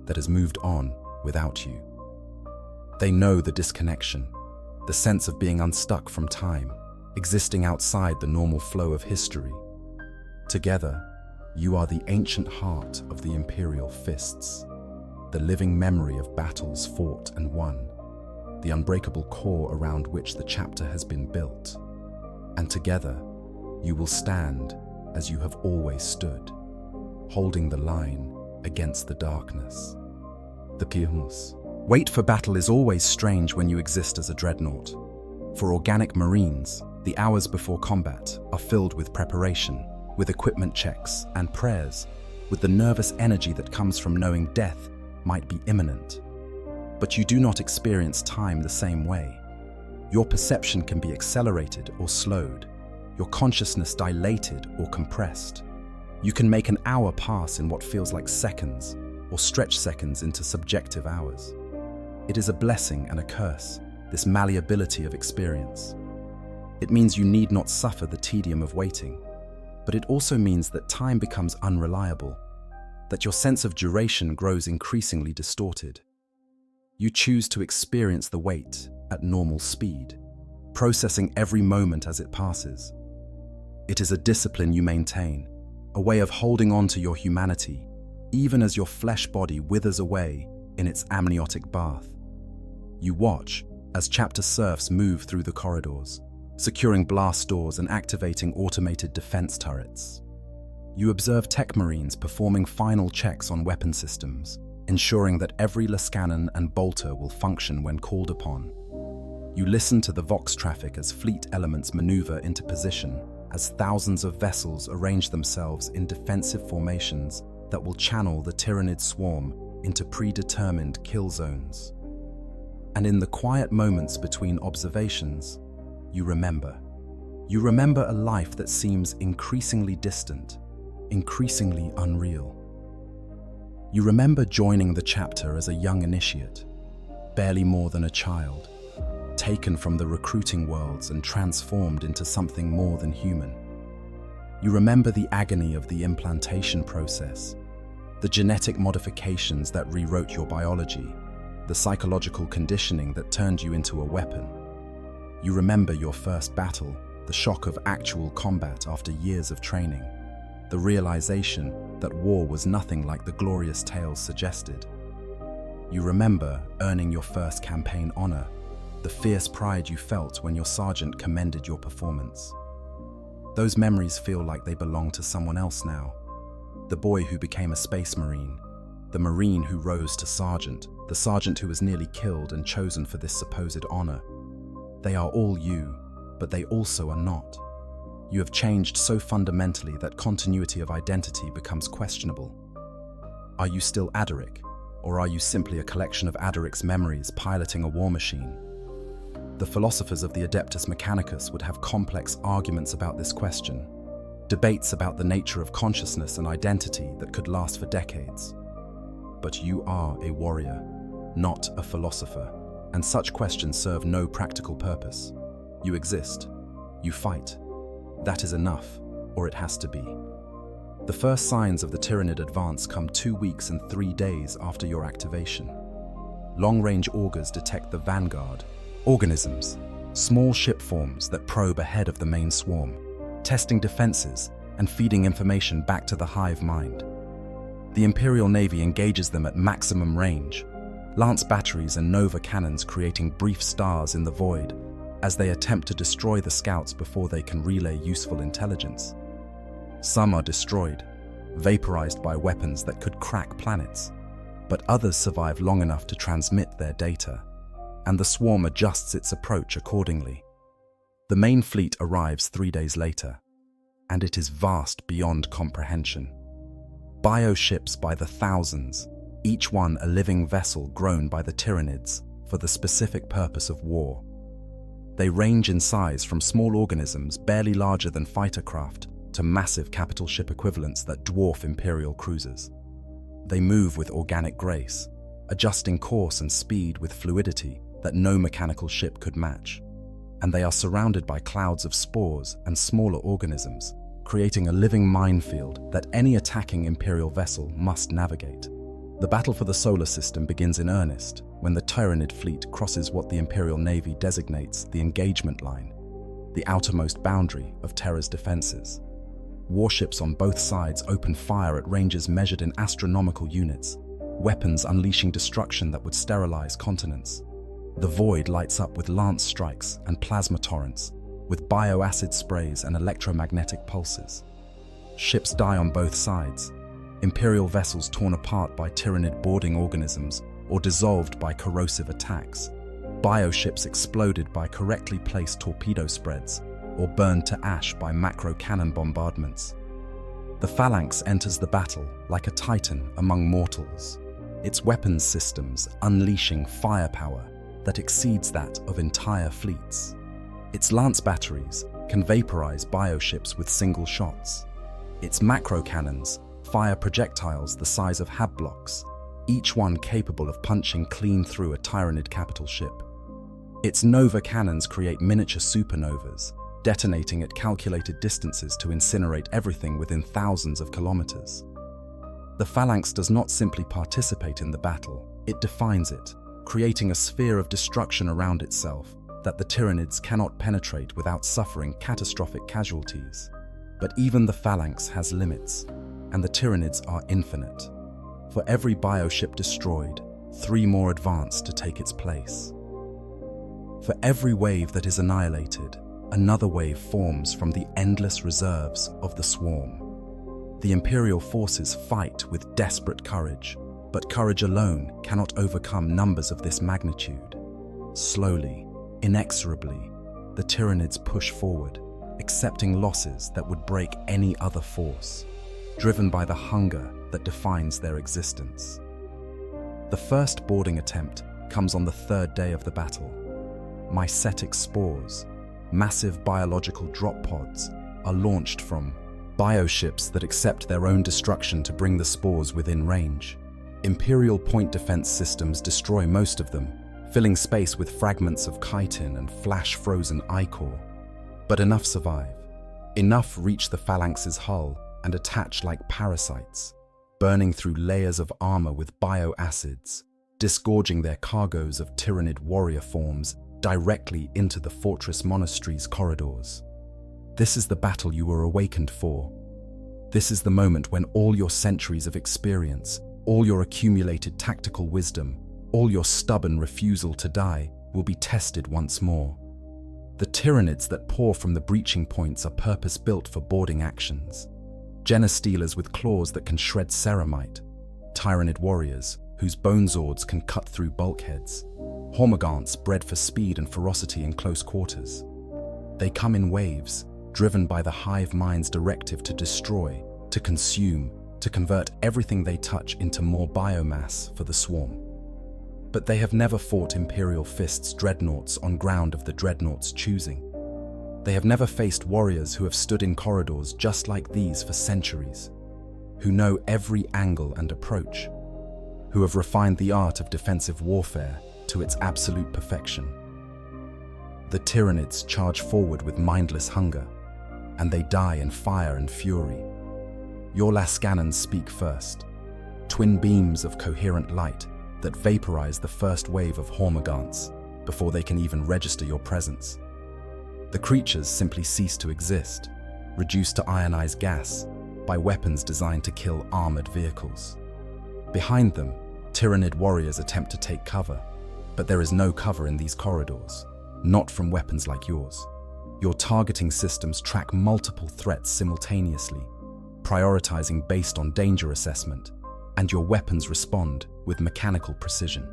that has moved on without you. They know the disconnection, the sense of being unstuck from time, existing outside the normal flow of history. Together, you are the ancient heart of the Imperial fists, the living memory of battles fought and won, the unbreakable core around which the chapter has been built. And together, you will stand as you have always stood, holding the line against the darkness. The Pirmus. Wait for battle is always strange when you exist as a dreadnought. For organic Marines, the hours before combat are filled with preparation, with equipment checks and prayers, with the nervous energy that comes from knowing death might be imminent. But you do not experience time the same way. Your perception can be accelerated or slowed, your consciousness dilated or compressed. You can make an hour pass in what feels like seconds, or stretch seconds into subjective hours. It is a blessing and a curse, this malleability of experience. It means you need not suffer the tedium of waiting, but it also means that time becomes unreliable, that your sense of duration grows increasingly distorted. You choose to experience the wait at normal speed, processing every moment as it passes. It is a discipline you maintain, a way of holding on to your humanity, even as your flesh body withers away in its amniotic bath. You watch as chapter serfs move through the corridors, securing blast doors and activating automated defense turrets. You observe tech marines performing final checks on weapon systems, ensuring that every Lascanon and bolter will function when called upon. You listen to the vox traffic as fleet elements maneuver into position, as thousands of vessels arrange themselves in defensive formations that will channel the Tyranid swarm into predetermined kill zones. And in the quiet moments between observations, you remember. You remember a life that seems increasingly distant, increasingly unreal. You remember joining the chapter as a young initiate, barely more than a child, taken from the recruiting worlds and transformed into something more than human. You remember the agony of the implantation process, the genetic modifications that rewrote your biology, the psychological conditioning that turned you into a weapon. You remember your first battle, the shock of actual combat after years of training, the realization that war was nothing like the glorious tales suggested. You remember earning your first campaign honor, the fierce pride you felt when your sergeant commended your performance. Those memories feel like they belong to someone else now. The boy who became a space marine, the marine who rose to sergeant, the sergeant who was nearly killed and chosen for this supposed honor. They are all you, but they also are not. You have changed so fundamentally that continuity of identity becomes questionable. Are you still Adaric, or are you simply a collection of Adaric's memories piloting a war machine? The philosophers of the Adeptus Mechanicus would have complex arguments about this question, debates about the nature of consciousness and identity that could last for decades. But you are a warrior, not a philosopher, and such questions serve no practical purpose. You exist. You fight. That is enough, or it has to be. The first signs of the Tyranid advance come 2 weeks and 3 days after your activation. long-range augers detect the vanguard, organisms, small ship forms that probe ahead of the main swarm, testing defenses and feeding information back to the hive mind. The Imperial Navy engages them at maximum range, lance batteries and nova cannons creating brief stars in the void as they attempt to destroy the scouts before they can relay useful intelligence. Some are destroyed, vaporized by weapons that could crack planets, but others survive long enough to transmit their data, and the swarm adjusts its approach accordingly. The main fleet arrives 3 days later, and it is vast beyond comprehension. Bioships by the thousands, each one a living vessel grown by the Tyranids for the specific purpose of war. They range in size from small organisms barely larger than fighter craft to massive capital ship equivalents that dwarf Imperial cruisers. They move with organic grace, adjusting course and speed with fluidity that no mechanical ship could match. And they are surrounded by clouds of spores and smaller organisms, creating a living minefield that any attacking Imperial vessel must navigate. The battle for the solar system begins in earnest when the Tyranid fleet crosses what the Imperial Navy designates the engagement line, the outermost boundary of Terra's defenses. Warships on both sides open fire at ranges measured in astronomical units, weapons unleashing destruction that would sterilize continents. The void lights up with lance strikes and plasma torrents, with bioacid sprays and electromagnetic pulses. Ships die on both sides, Imperial vessels torn apart by Tyranid boarding organisms or dissolved by corrosive attacks, bioships exploded by correctly placed torpedo spreads or burned to ash by macro cannon bombardments. The Phalanx enters the battle like a titan among mortals, its weapons systems unleashing firepower that exceeds that of entire fleets. Its lance batteries can vaporize bioships with single shots. Its macro cannons fire projectiles the size of hab blocks, each one capable of punching clean through a Tyranid capital ship. Its nova cannons create miniature supernovas, detonating at calculated distances to incinerate everything within thousands of kilometers. The Phalanx does not simply participate in the battle, it defines it, creating a sphere of destruction around itself that the Tyranids cannot penetrate without suffering catastrophic casualties. But even the Phalanx has limits, and the Tyranids are infinite. For every bioship destroyed, 3 more advance to take its place. For every wave that is annihilated, another wave forms from the endless reserves of the swarm. The Imperial forces fight with desperate courage, but courage alone cannot overcome numbers of this magnitude. Slowly, inexorably, the Tyranids push forward, accepting losses that would break any other force, driven by the hunger that defines their existence. The first boarding attempt comes on the 3rd day of the battle. Mycetic spores, massive biological drop pods, are launched from bioships that accept their own destruction to bring the spores within range. Imperial point defense systems destroy most of them, filling space with fragments of chitin and flash-frozen ichor. But enough survive. Enough reach the Phalanx's hull and attach like parasites, burning through layers of armor with bioacids, disgorging their cargoes of Tyranid warrior forms directly into the fortress monastery's corridors. This is the battle you were awakened for. This is the moment when all your centuries of experience, all your accumulated tactical wisdom, all your stubborn refusal to die will be tested once more. The Tyranids that pour from the breaching points are purpose-built for boarding actions. Genostealers with claws that can shred ceramite, Tyranid warriors whose bone zords can cut through bulkheads, Hormagaunts bred for speed and ferocity in close quarters. They come in waves, driven by the hive mind's directive to destroy, to consume, to convert everything they touch into more biomass for the swarm. But they have never fought Imperial fists dreadnoughts on ground of the dreadnought's choosing. They have never faced warriors who have stood in corridors just like these for centuries, who know every angle and approach, who have refined the art of defensive warfare to its absolute perfection. The Tyranids charge forward with mindless hunger, and they die in fire and fury. Your lascannons speak first, twin beams of coherent light, that vaporize the first wave of hormagaunts before they can even register your presence. The creatures simply cease to exist, reduced to ionized gas by weapons designed to kill armored vehicles. Behind them, Tyranid warriors attempt to take cover, but there is no cover in these corridors, not from weapons like yours. Your targeting systems track multiple threats simultaneously, prioritizing based on danger assessment, and your weapons respond with mechanical precision.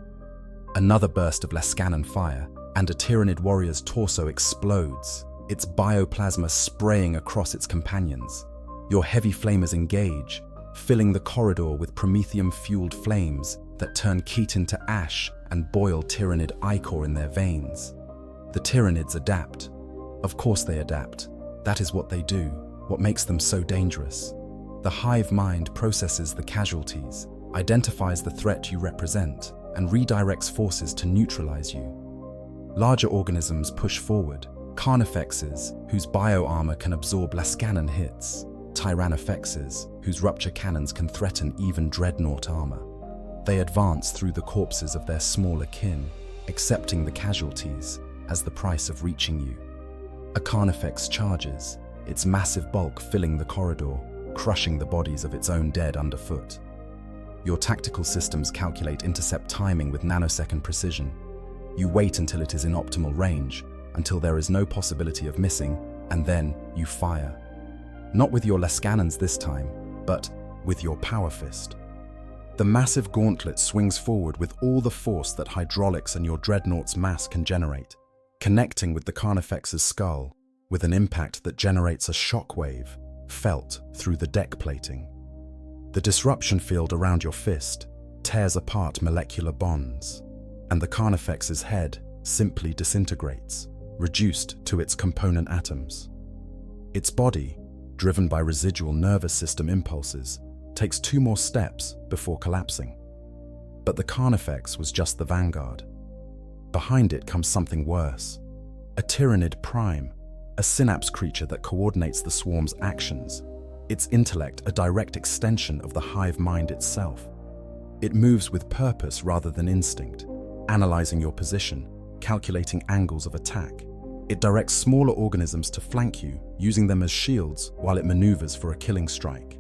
Another burst of Lascanon fire, and a Tyranid warrior's torso explodes, its bioplasma spraying across its companions. Your heavy flamers engage, filling the corridor with promethium-fueled flames that turn Keaton to ash and boil Tyranid ichor in their veins. The Tyranids adapt. Of course they adapt. That is what they do, what makes them so dangerous. The hive mind processes the casualties, identifies the threat you represent, and redirects forces to neutralize you. Larger organisms push forward, carnifexes, whose bioarmor can absorb Lascanon hits, tyrannofexes, whose rupture cannons can threaten even Dreadnought armor. They advance through the corpses of their smaller kin, accepting the casualties as the price of reaching you. A carnifex charges, its massive bulk filling the corridor, crushing the bodies of its own dead underfoot. Your tactical systems calculate intercept timing with nanosecond precision. You wait until it is in optimal range, until there is no possibility of missing, and then you fire. Not with your Lascanons this time, but with your power fist. The massive gauntlet swings forward with all the force that hydraulics and your Dreadnought's mass can generate, connecting with the Carnifex's skull with an impact that generates a shockwave felt through the deck plating. The disruption field around your fist tears apart molecular bonds, and the Carnifex's head simply disintegrates, reduced to its component atoms. Its body, driven by residual nervous system impulses, takes 2 more steps before collapsing. But the Carnifex was just the vanguard. Behind it comes something worse. A Tyranid prime, a synapse creature that coordinates the swarm's actions, its intellect a direct extension of the hive mind itself. It moves with purpose rather than instinct, analyzing your position, calculating angles of attack. It directs smaller organisms to flank you, using them as shields while it maneuvers for a killing strike.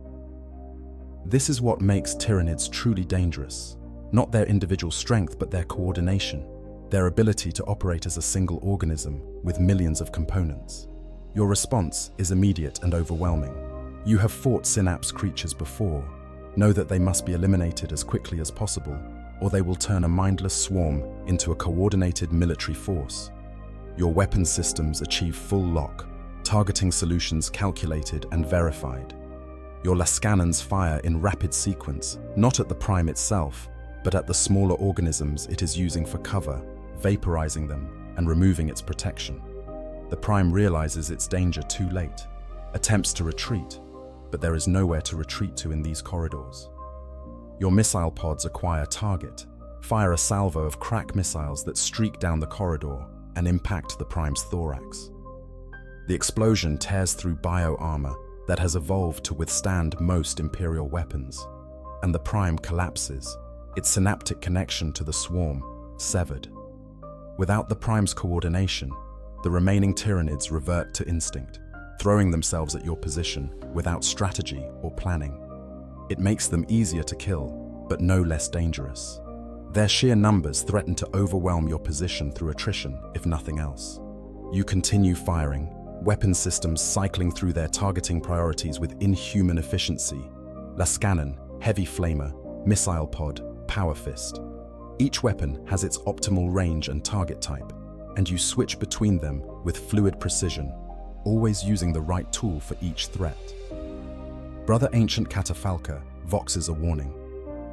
This is what makes Tyranids truly dangerous. Not their individual strength, but their coordination, their ability to operate as a single organism with millions of components. Your response is immediate and overwhelming. You have fought synapse creatures before. Know that they must be eliminated as quickly as possible, or they will turn a mindless swarm into a coordinated military force. Your weapon systems achieve full lock, targeting solutions calculated and verified. Your Lascanons fire in rapid sequence, not at the prime itself, but at the smaller organisms it is using for cover, vaporizing them and removing its protection. The prime realizes its danger too late, attempts to retreat, but there is nowhere to retreat to in these corridors. Your missile pods acquire target, fire a salvo of crack missiles that streak down the corridor and impact the prime's thorax. The explosion tears through bioarmor that has evolved to withstand most Imperial weapons, and the prime collapses, its synaptic connection to the swarm severed. Without the prime's coordination, the remaining Tyranids revert to instinct, throwing themselves at your position without strategy or planning. It makes them easier to kill, but no less dangerous. Their sheer numbers threaten to overwhelm your position through attrition, if nothing else. You continue firing, weapon systems cycling through their targeting priorities with inhuman efficiency. Lascanon, heavy flamer, missile pod, power fist. Each weapon has its optimal range and target type, and you switch between them with fluid precision, always using the right tool for each threat. Brother Ancient Catafalca voxes a warning.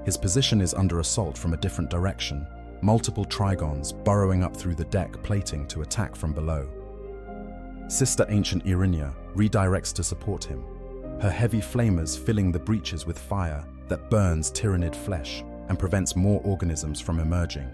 His position is under assault from a different direction, multiple Trigons burrowing up through the deck plating to attack from below. Sister Ancient Irinia redirects to support him, her heavy flamers filling the breaches with fire that burns Tyranid flesh and prevents more organisms from emerging.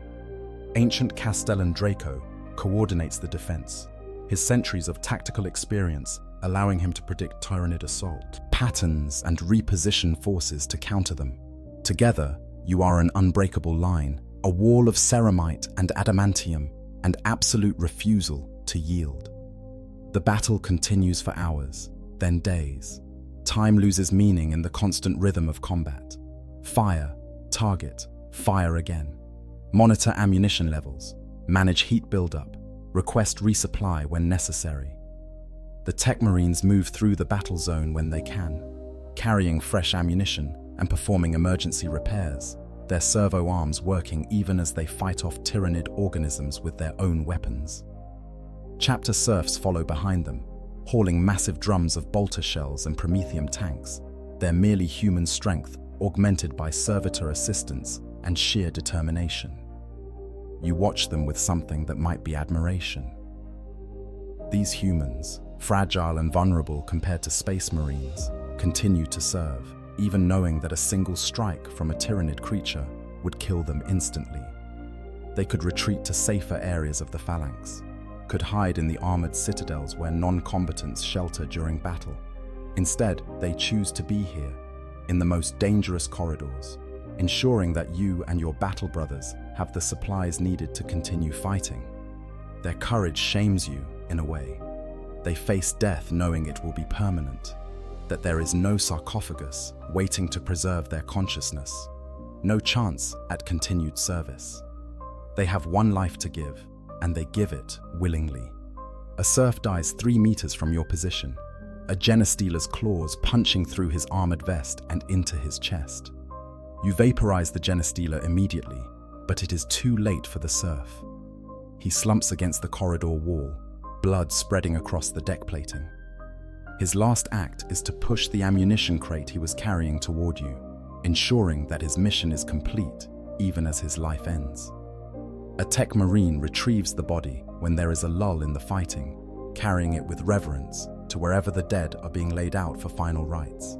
Ancient Castellan Draco coordinates the defense, his centuries of tactical experience allowing him to predict Tyranid assault, patterns and reposition forces to counter them. Together, you are an unbreakable line, a wall of ceramite and adamantium, and absolute refusal to yield. The battle continues for hours, then days. Time loses meaning in the constant rhythm of combat. Fire, target, fire again. Monitor ammunition levels, manage heat buildup, request resupply when necessary. The tech marines move through the battle zone when they can, carrying fresh ammunition and performing emergency repairs, their servo arms working even as they fight off tyrannid organisms with their own weapons. Chapter serfs follow behind them, hauling massive drums of bolter shells and promethium tanks, their merely human strength augmented by servitor assistance and sheer determination. You watch them with something that might be admiration. These humans, fragile and vulnerable compared to space marines, continue to serve, even knowing that a single strike from a tyrannid creature would kill them instantly. They could retreat to safer areas of the phalanx, could hide in the armored citadels where non-combatants shelter during battle. Instead, they choose to be here, in the most dangerous corridors, ensuring that you and your battle brothers have the supplies needed to continue fighting. Their courage shames you, in a way. They face death knowing it will be permanent, that there is no sarcophagus waiting to preserve their consciousness, no chance at continued service. They have one life to give, and they give it willingly. A serf dies 3 meters from your position, a Genestealer's claws punching through his armored vest and into his chest. You vaporize the Genestealer immediately, but it is too late for the serf. He slumps against the corridor wall, blood spreading across the deck plating. His last act is to push the ammunition crate he was carrying toward you, ensuring that his mission is complete even as his life ends. A tech marine retrieves the body when there is a lull in the fighting, carrying it with reverence to wherever the dead are being laid out for final rites.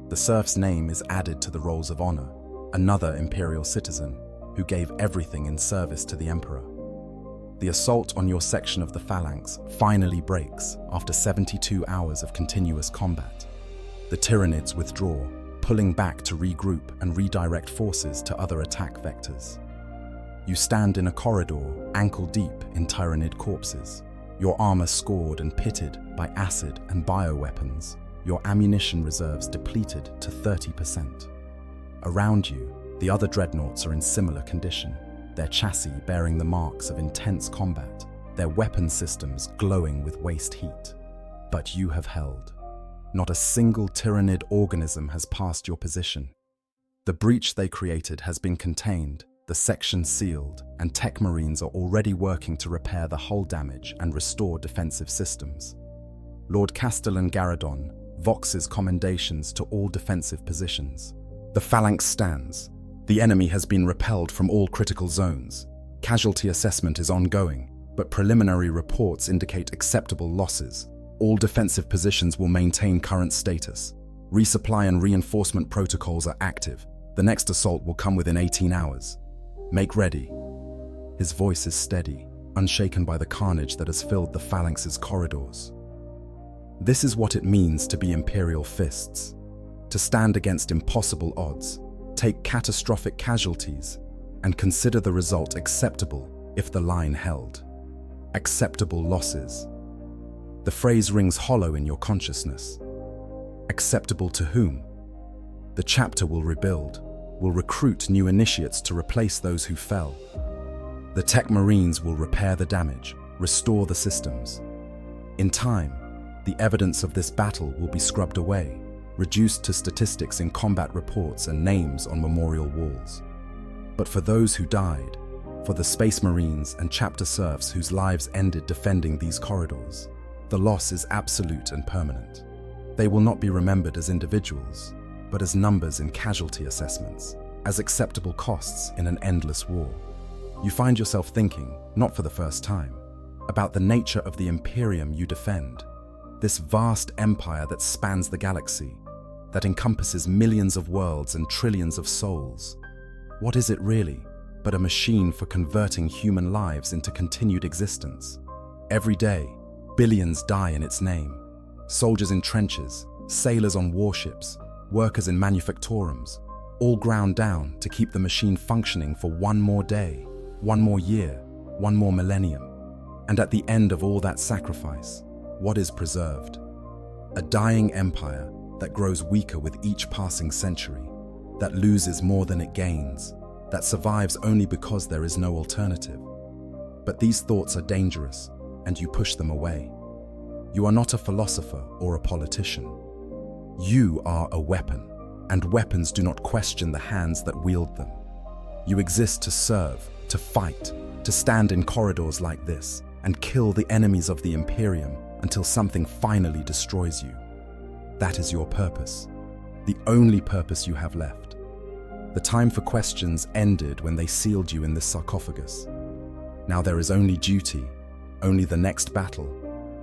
The serf's name is added to the rolls of honor, another Imperial citizen who gave everything in service to the Emperor. The assault on your section of the phalanx finally breaks after 72 hours of continuous combat. The Tyrannids withdraw, pulling back to regroup and redirect forces to other attack vectors. You stand in a corridor ankle-deep in Tyrannid corpses, your armor scored and pitted by acid and bioweapons, your ammunition reserves depleted to 30%. Around you, the other dreadnoughts are in similar condition, their chassis bearing the marks of intense combat, their weapon systems glowing with waste heat. But you have held. Not a single tyrannid organism has passed your position. The breach they created has been contained, the section sealed, and tech marines are already working to repair the hull damage and restore defensive systems. Lord Castellan Garadon voxes commendations to all defensive positions. The phalanx stands. The enemy has been repelled from all critical zones. Casualty assessment is ongoing, but preliminary reports indicate acceptable losses. All defensive positions will maintain current status. Resupply and reinforcement protocols are active. The next assault will come within 18 hours. Make ready. His voice is steady, unshaken by the carnage that has filled the phalanx's corridors. This is what it means to be Imperial fists. To stand against impossible odds, take catastrophic casualties, and consider the result acceptable if the line held. Acceptable losses. The phrase rings hollow in your consciousness. Acceptable to whom? The chapter will rebuild, will recruit new initiates to replace those who fell. The tech marines will repair the damage, restore the systems. In time, the evidence of this battle will be scrubbed away, reduced to statistics in combat reports and names on memorial walls. But for those who died, for the Space Marines and chapter serfs whose lives ended defending these corridors, the loss is absolute and permanent. They will not be remembered as individuals, but as numbers in casualty assessments, as acceptable costs in an endless war. You find yourself thinking, not for the first time, about the nature of the Imperium you defend, this vast empire that spans the galaxy, that encompasses millions of worlds and trillions of souls. What is it really but a machine for converting human lives into continued existence? Every day, billions die in its name. Soldiers in trenches, sailors on warships, workers in manufactorums, all ground down to keep the machine functioning for one more day, one more year, one more millennium. And at the end of all that sacrifice, what is preserved? A dying empire that grows weaker with each passing century, that loses more than it gains, that survives only because there is no alternative. But these thoughts are dangerous, and you push them away. You are not a philosopher or a politician. You are a weapon, and weapons do not question the hands that wield them. You exist to serve, to fight, to stand in corridors like this, and kill the enemies of the Imperium until something finally destroys you. That is your purpose, the only purpose you have left. The time for questions ended when they sealed you in this sarcophagus. Now there is only duty, only the next battle,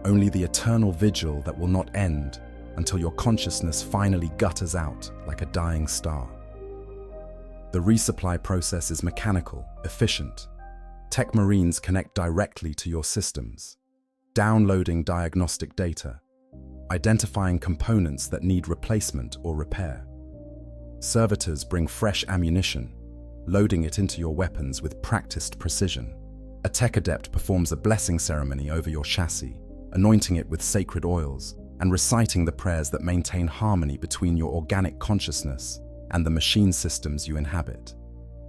only the eternal vigil that will not end until your consciousness finally gutters out like a dying star. The resupply process is mechanical, efficient. Tech Marines connect directly to your systems, downloading diagnostic data, identifying components that need replacement or repair. Servitors bring fresh ammunition, loading it into your weapons with practiced precision. A tech adept performs a blessing ceremony over your chassis, anointing it with sacred oils and reciting the prayers that maintain harmony between your organic consciousness and the machine systems you inhabit.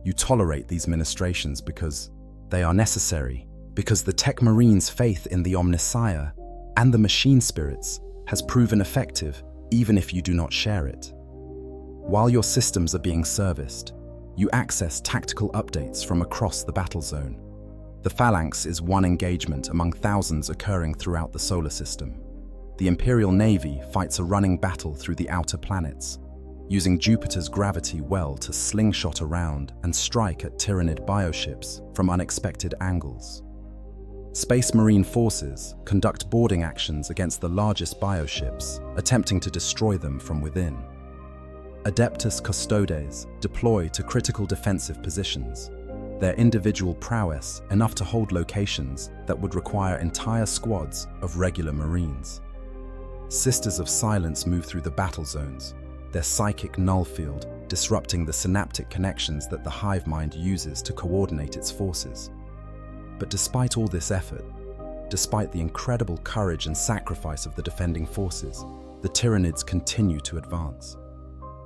You tolerate these ministrations because they are necessary, because the Tech Marine's faith in the Omnissiah and the machine spirits has proven effective even if you do not share it. While your systems are being serviced, you access tactical updates from across the battle zone. The Phalanx is one engagement among thousands occurring throughout the solar system. The Imperial Navy fights a running battle through the outer planets, using Jupiter's gravity well to slingshot around and strike at Tyranid bioships from unexpected angles. Space Marine forces conduct boarding actions against the largest bioships, attempting to destroy them from within. Adeptus Custodes deploy to critical defensive positions, their individual prowess enough to hold locations that would require entire squads of regular Marines. Sisters of Silence move through the battle zones, their psychic null field disrupting the synaptic connections that the hive mind uses to coordinate its forces. But despite all this effort, despite the incredible courage and sacrifice of the defending forces, the Tyranids continue to advance.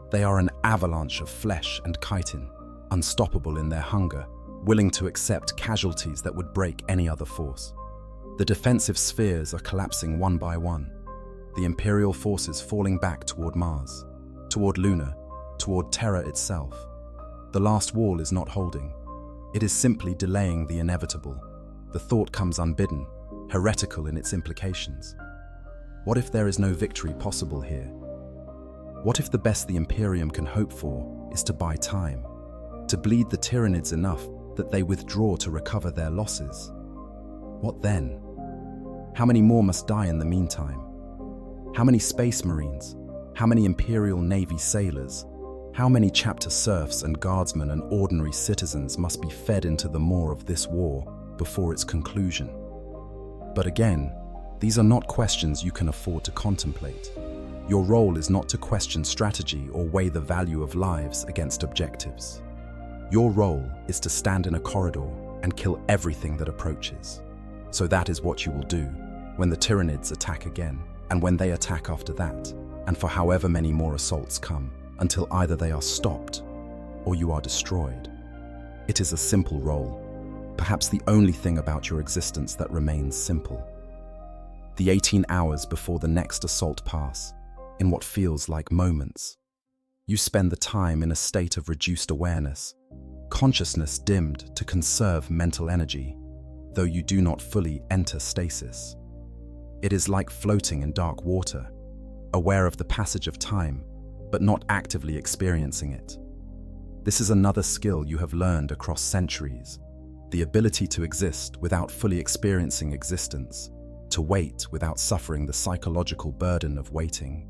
They are an avalanche of flesh and chitin, unstoppable in their hunger, willing to accept casualties that would break any other force. The defensive spheres are collapsing one by one, the Imperial forces falling back toward Mars, toward Luna, toward Terra itself. The last wall is not holding. It is simply delaying the inevitable. The thought comes unbidden, heretical in its implications. What if there is no victory possible here? What if the best the Imperium can hope for is to buy time, to bleed the Tyranids enough that they withdraw to recover their losses? What then? How many more must die in the meantime? How many Space Marines? How many Imperial Navy sailors? How many chapter serfs and guardsmen and ordinary citizens must be fed into the maw of this war before its conclusion? But again, these are not questions you can afford to contemplate. Your role is not to question strategy or weigh the value of lives against objectives. Your role is to stand in a corridor and kill everything that approaches. So that is what you will do when the Tyranids attack again, and when they attack after that, and for however many more assaults come, until either they are stopped or you are destroyed. It is a simple role, perhaps the only thing about your existence that remains simple. The 18 hours before the next assault pass, in what feels like moments. You spend the time in a state of reduced awareness, consciousness dimmed to conserve mental energy, though you do not fully enter stasis. It is like floating in dark water, aware of the passage of time, but not actively experiencing it. This is another skill you have learned across centuries, the ability to exist without fully experiencing existence, to wait without suffering the psychological burden of waiting.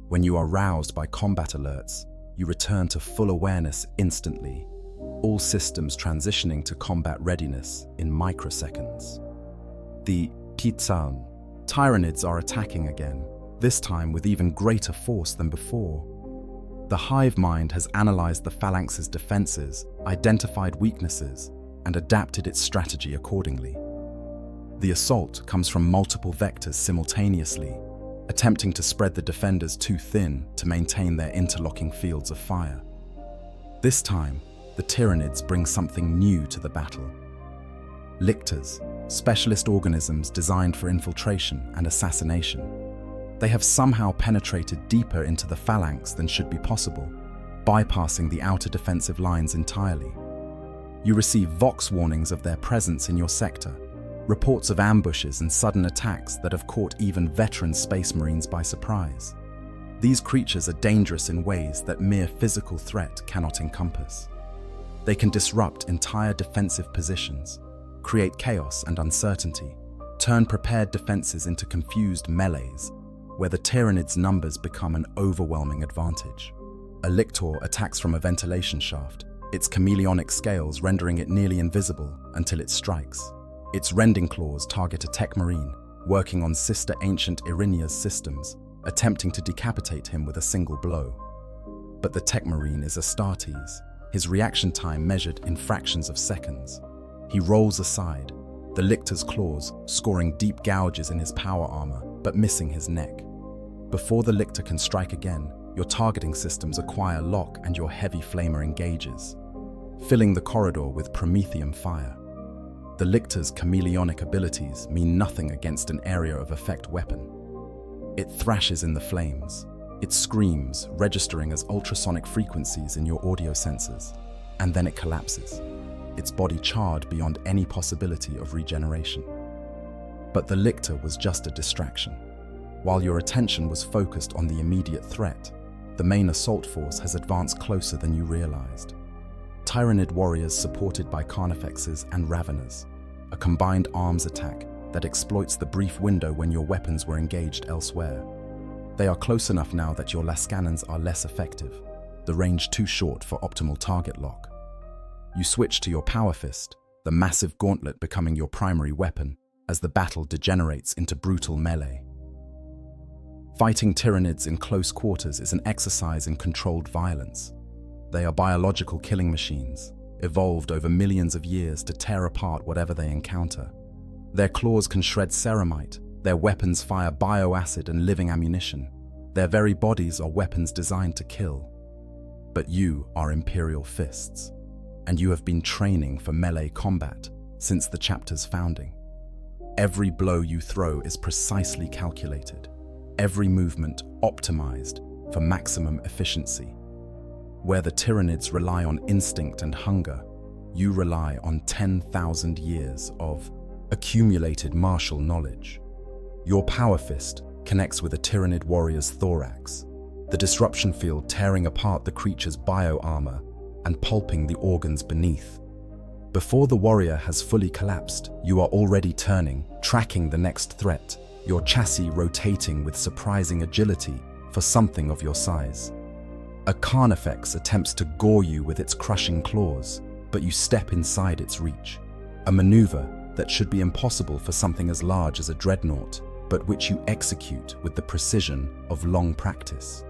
When you are roused by combat alerts, you return to full awareness instantly, all systems transitioning to combat readiness in microseconds. The Kitan Tyranids are attacking again, this time with even greater force than before. The hive mind has analyzed the phalanx's defenses, identified weaknesses, and adapted its strategy accordingly. The assault comes from multiple vectors simultaneously, attempting to spread the defenders too thin to maintain their interlocking fields of fire. This time, the Tyranids bring something new to the battle. Lictors, specialist organisms designed for infiltration and assassination. They have somehow penetrated deeper into the phalanx than should be possible, bypassing the outer defensive lines entirely. You receive Vox warnings of their presence in your sector, reports of ambushes and sudden attacks that have caught even veteran Space Marines by surprise. These creatures are dangerous in ways that mere physical threat cannot encompass. They can disrupt entire defensive positions, create chaos and uncertainty, turn prepared defenses into confused melees, where the Tyranids' numbers become an overwhelming advantage. A lictor attacks from a ventilation shaft, its chameleonic scales rendering it nearly invisible until it strikes. Its rending claws target a tech marine, working on Sister Ancient Irinia's systems, attempting to decapitate him with a single blow. But the tech marine is Astartes, his reaction time measured in fractions of seconds. He rolls aside, the lictor's claws scoring deep gouges in his power armor, but missing his neck. Before the lictor can strike again, your targeting systems acquire lock and your heavy flamer engages, filling the corridor with promethium fire. The lictor's chameleonic abilities mean nothing against an area of effect weapon. It thrashes in the flames. It screams, registering as ultrasonic frequencies in your audio sensors, and then it collapses, its body charred beyond any possibility of regeneration. But the lictor was just a distraction. While your attention was focused on the immediate threat, the main assault force has advanced closer than you realized. Tyranid warriors supported by Carnifexes and Raveners, a combined arms attack that exploits the brief window when your weapons were engaged elsewhere. They are close enough now that your lascannons are less effective, the range too short for optimal target lock. You switch to your power fist, the massive gauntlet becoming your primary weapon as the battle degenerates into brutal melee. Fighting Tyranids in close quarters is an exercise in controlled violence. They are biological killing machines, evolved over millions of years to tear apart whatever they encounter. Their claws can shred ceramite, their weapons fire bioacid and living ammunition. Their very bodies are weapons designed to kill. But you are Imperial fists, and you have been training for melee combat since the chapter's founding. Every blow you throw is precisely calculated, every movement optimized for maximum efficiency. Where the Tyranids rely on instinct and hunger, you rely on 10,000 years of accumulated martial knowledge. Your power fist connects with a Tyranid warrior's thorax, the disruption field tearing apart the creature's bio-armor and pulping the organs beneath. Before the warrior has fully collapsed, you are already turning, tracking the next threat, your chassis rotating with surprising agility for something of your size. A Carnifex attempts to gore you with its crushing claws, but you step inside its reach. A maneuver that should be impossible for something as large as a Dreadnought, but which you execute with the precision of long practice.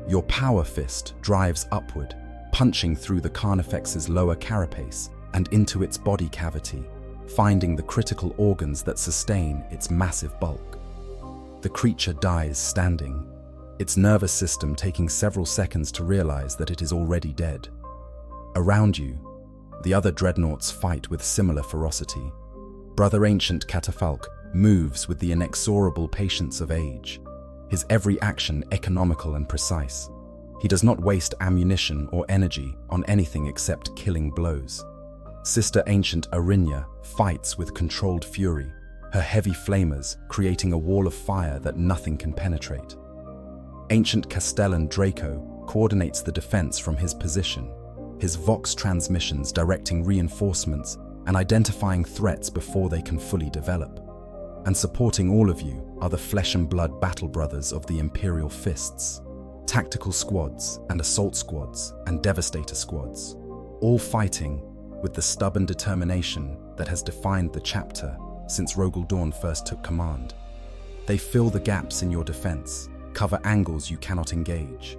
Your power fist drives upward, punching through the Carnifex's lower carapace and into its body cavity, finding the critical organs that sustain its massive bulk. The creature dies standing, its nervous system taking several seconds to realize that it is already dead. Around you, the other Dreadnoughts fight with similar ferocity. Brother Ancient Catafalque moves with the inexorable patience of age, his every action economical and precise. He does not waste ammunition or energy on anything except killing blows. Sister Ancient Irinia fights with controlled fury, her heavy flamers creating a wall of fire that nothing can penetrate. Ancient Castellan Draco coordinates the defense from his position, his Vox transmissions directing reinforcements and identifying threats before they can fully develop. And supporting all of you are the flesh and blood battle brothers of the Imperial Fists, tactical squads and assault squads and devastator squads, all fighting with the stubborn determination that has defined the chapter since Rogel Dawn first took command. They fill the gaps in your defense, cover angles you cannot engage,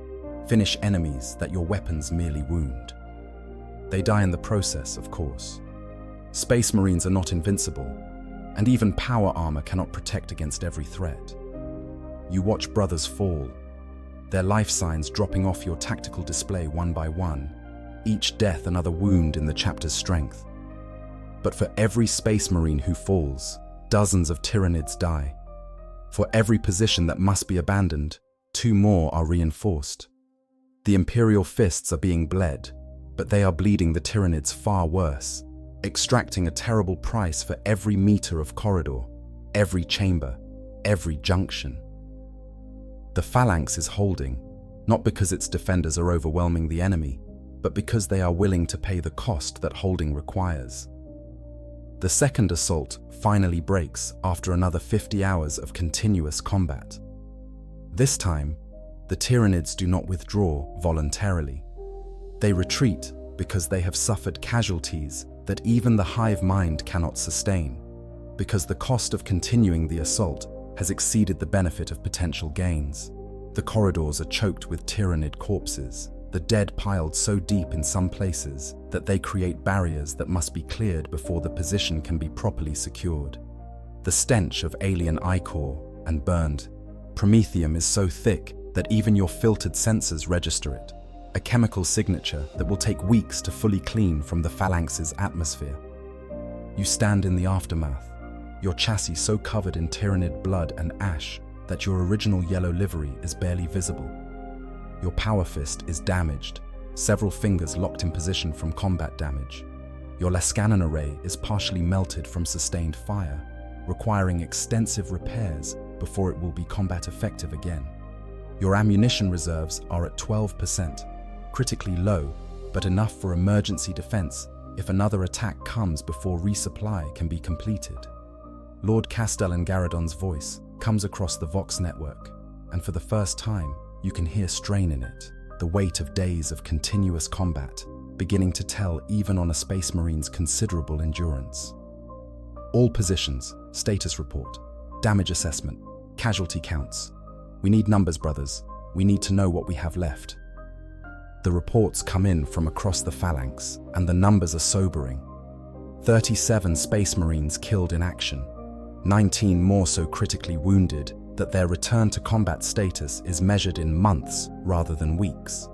Finish enemies that your weapons merely wound. They die in the process, of course. Space Marines are not invincible, and even power armor cannot protect against every threat. You watch brothers fall, their life signs dropping off your tactical display one by one, each death another wound in the chapter's strength. But for every Space Marine who falls, dozens of Tyranids die. For every position that must be abandoned, 2 more are reinforced. The Imperial fists are being bled, but they are bleeding the Tyranids far worse, extracting a terrible price for every meter of corridor, every chamber, every junction. The Phalanx is holding, not because its defenders are overwhelming the enemy, but because they are willing to pay the cost that holding requires. The second assault finally breaks after another 50 hours of continuous combat. This time, the Tyranids do not withdraw voluntarily. They retreat because they have suffered casualties that even the hive mind cannot sustain, because the cost of continuing the assault has exceeded the benefit of potential gains. The corridors are choked with Tyranid corpses, the dead piled so deep in some places that they create barriers that must be cleared before the position can be properly secured. The stench of alien ichor and burned promethium is so thick that even your filtered sensors register it, a chemical signature that will take weeks to fully clean from the Phalanx's atmosphere. You stand in the aftermath, your chassis so covered in Tyranid blood and ash that your original yellow livery is barely visible. Your power fist is damaged, several fingers locked in position from combat damage. Your Lascanon array is partially melted from sustained fire, requiring extensive repairs before it will be combat effective again. Your ammunition reserves are at 12%, critically low, but enough for emergency defense if another attack comes before resupply can be completed. Lord Castellan Garadon's voice comes across the Vox network, and for the first time, you can hear strain in it, the weight of days of continuous combat, beginning to tell even on a Space Marine's considerable endurance. All positions, status report, damage assessment, casualty counts. We need numbers, brothers. We need to know what we have left. The reports come in from across the Phalanx, and the numbers are sobering. 37 Space Marines killed in action, 19 more so critically wounded that their return to combat status is measured in months rather than weeks.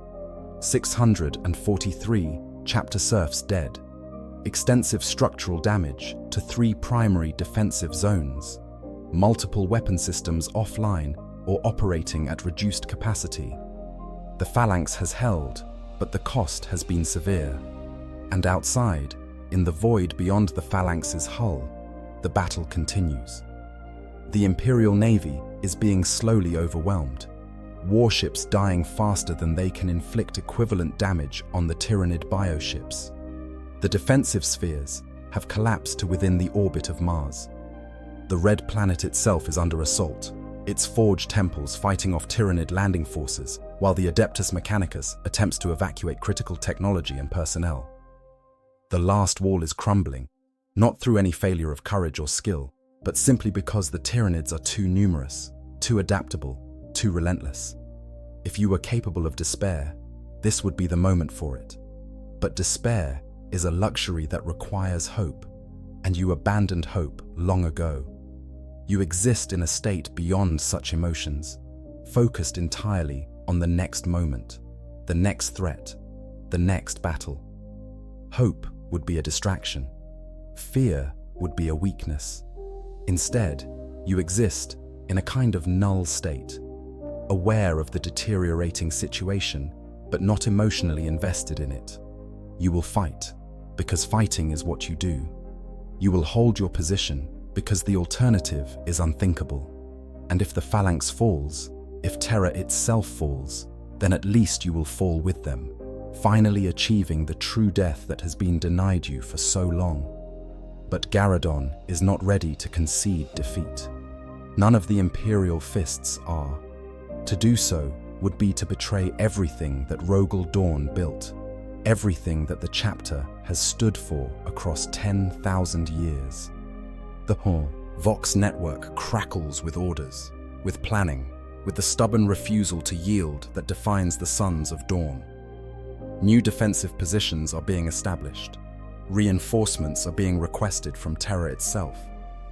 643 chapter serfs dead. Extensive structural damage to 3 primary defensive zones. Multiple weapon systems offline or operating at reduced capacity. The Phalanx has held, but the cost has been severe. And outside, in the void beyond the Phalanx's hull, the battle continues. The Imperial Navy is being slowly overwhelmed, warships dying faster than they can inflict equivalent damage on the Tyranid bioships. The defensive spheres have collapsed to within the orbit of Mars. The Red Planet itself is under assault, its forged temples fighting off Tyranid landing forces, while the Adeptus Mechanicus attempts to evacuate critical technology and personnel. The last wall is crumbling, not through any failure of courage or skill, but simply because the Tyranids are too numerous, too adaptable, too relentless. If you were capable of despair, this would be the moment for it. But despair is a luxury that requires hope, and you abandoned hope long ago. You exist in a state beyond such emotions, focused entirely on the next moment, the next threat, the next battle. Hope would be a distraction. Fear would be a weakness. Instead, you exist in a kind of null state, aware of the deteriorating situation, but not emotionally invested in it. You will fight, because fighting is what you do. You will hold your position, because the alternative is unthinkable. And if the Phalanx falls, if Terra itself falls, then at least you will fall with them, finally achieving the true death that has been denied you for so long. But Garadon is not ready to concede defeat. None of the Imperial fists are. To do so would be to betray everything that Rogel Dawn built, everything that the chapter has stood for across 10,000 years. The whole Vox network crackles with orders, with planning, with the stubborn refusal to yield that defines the Sons of Dawn. New defensive positions are being established. Reinforcements are being requested from Terra itself.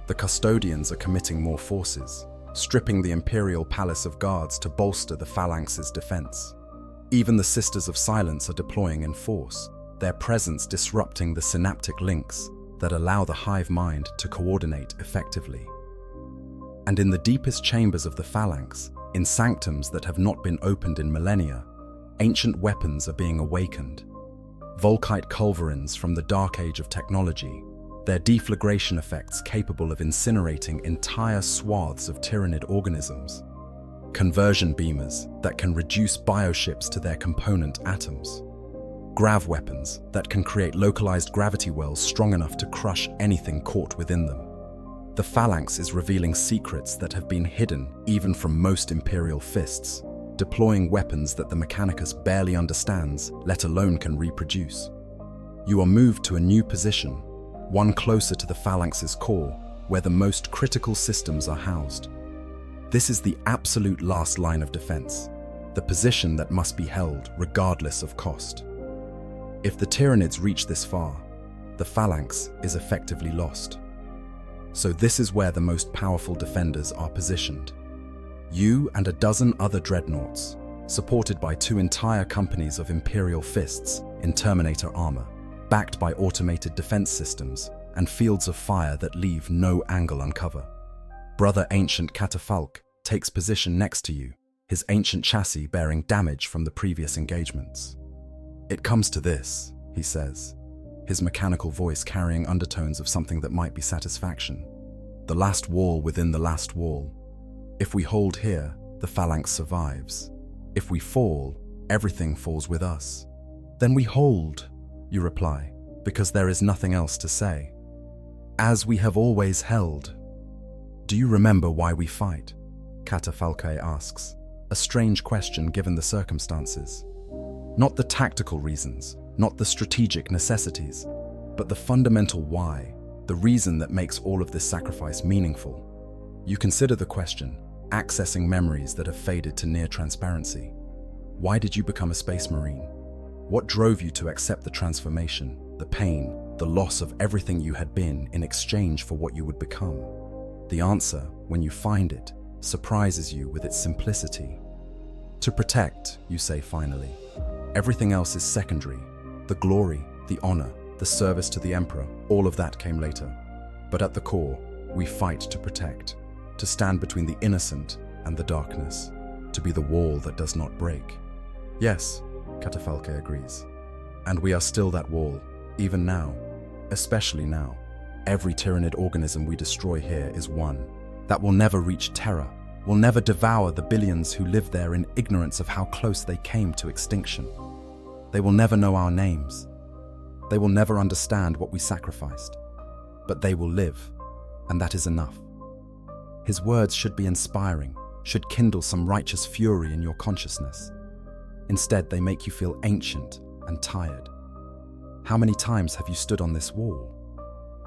The custodians are committing more forces, stripping the Imperial Palace of Guards to bolster the Phalanx's defense. Even the Sisters of Silence are deploying in force, their presence disrupting the synaptic links that allow the hive mind to coordinate effectively. And in the deepest chambers of the Phalanx, in sanctums that have not been opened in millennia, ancient weapons are being awakened. Volkite culverins from the dark age of technology, their deflagration effects capable of incinerating entire swaths of tyrannid organisms. Conversion beamers that can reduce bioships to their component atoms. Grav weapons that can create localized gravity wells strong enough to crush anything caught within them. The Phalanx is revealing secrets that have been hidden even from most Imperial fists, deploying weapons that the Mechanicus barely understands, let alone can reproduce. You are moved to a new position, one closer to the Phalanx's core, where the most critical systems are housed. This is the absolute last line of defense, the position that must be held regardless of cost. If the Tyranids reach this far, the Phalanx is effectively lost. So this is where the most powerful defenders are positioned. You and a dozen other Dreadnoughts, supported by 2 entire companies of Imperial fists in Terminator armor, backed by automated defense systems and fields of fire that leave no angle uncover. Brother Ancient Catafalque takes position next to you, his ancient chassis bearing damage from the previous engagements. "It comes to this," he says, his mechanical voice carrying undertones of something that might be satisfaction. "The last wall within the last wall. If we hold here, the Phalanx survives. If we fall, everything falls with us." "Then we hold," you reply, because there is nothing else to say. "As we have always held." "Do you remember why we fight?" Catafalque asks, a strange question given the circumstances. Not the tactical reasons, not the strategic necessities, but the fundamental why, the reason that makes all of this sacrifice meaningful. You consider the question, accessing memories that have faded to near transparency. Why did you become a space marine? What drove you to accept the transformation, the pain, the loss of everything you had been in exchange for what you would become? The answer, when you find it, surprises you with its simplicity. To protect, you say finally. Everything else is secondary. The glory, the honor, the service to the Emperor, all of that came later. But at the core, we fight to protect, to stand between the innocent and the darkness, to be the wall that does not break. Yes, Catafalque agrees. And we are still that wall, even now, especially now. Every tyrannid organism we destroy here is one that will never reach Terra, will never devour the billions who live there in ignorance of how close they came to extinction. They will never know our names. They will never understand what we sacrificed. But they will live, and that is enough. His words should be inspiring, should kindle some righteous fury in your consciousness. Instead, they make you feel ancient and tired. How many times have you stood on this wall?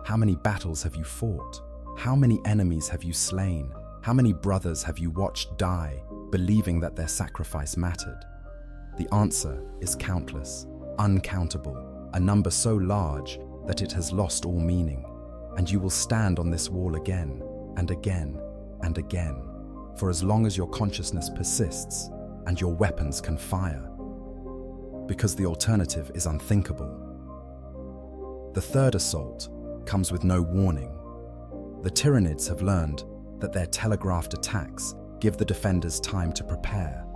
How many battles have you fought? How many enemies have you slain? How many brothers have you watched die, believing that their sacrifice mattered? The answer is countless, uncountable, a number so large that it has lost all meaning. And you will stand on this wall again and again and again, for as long as your consciousness persists and your weapons can fire. Because the alternative is unthinkable. The third assault comes with no warning. The Tyranids have learned that their telegraphed attacks give the defenders time to prepare.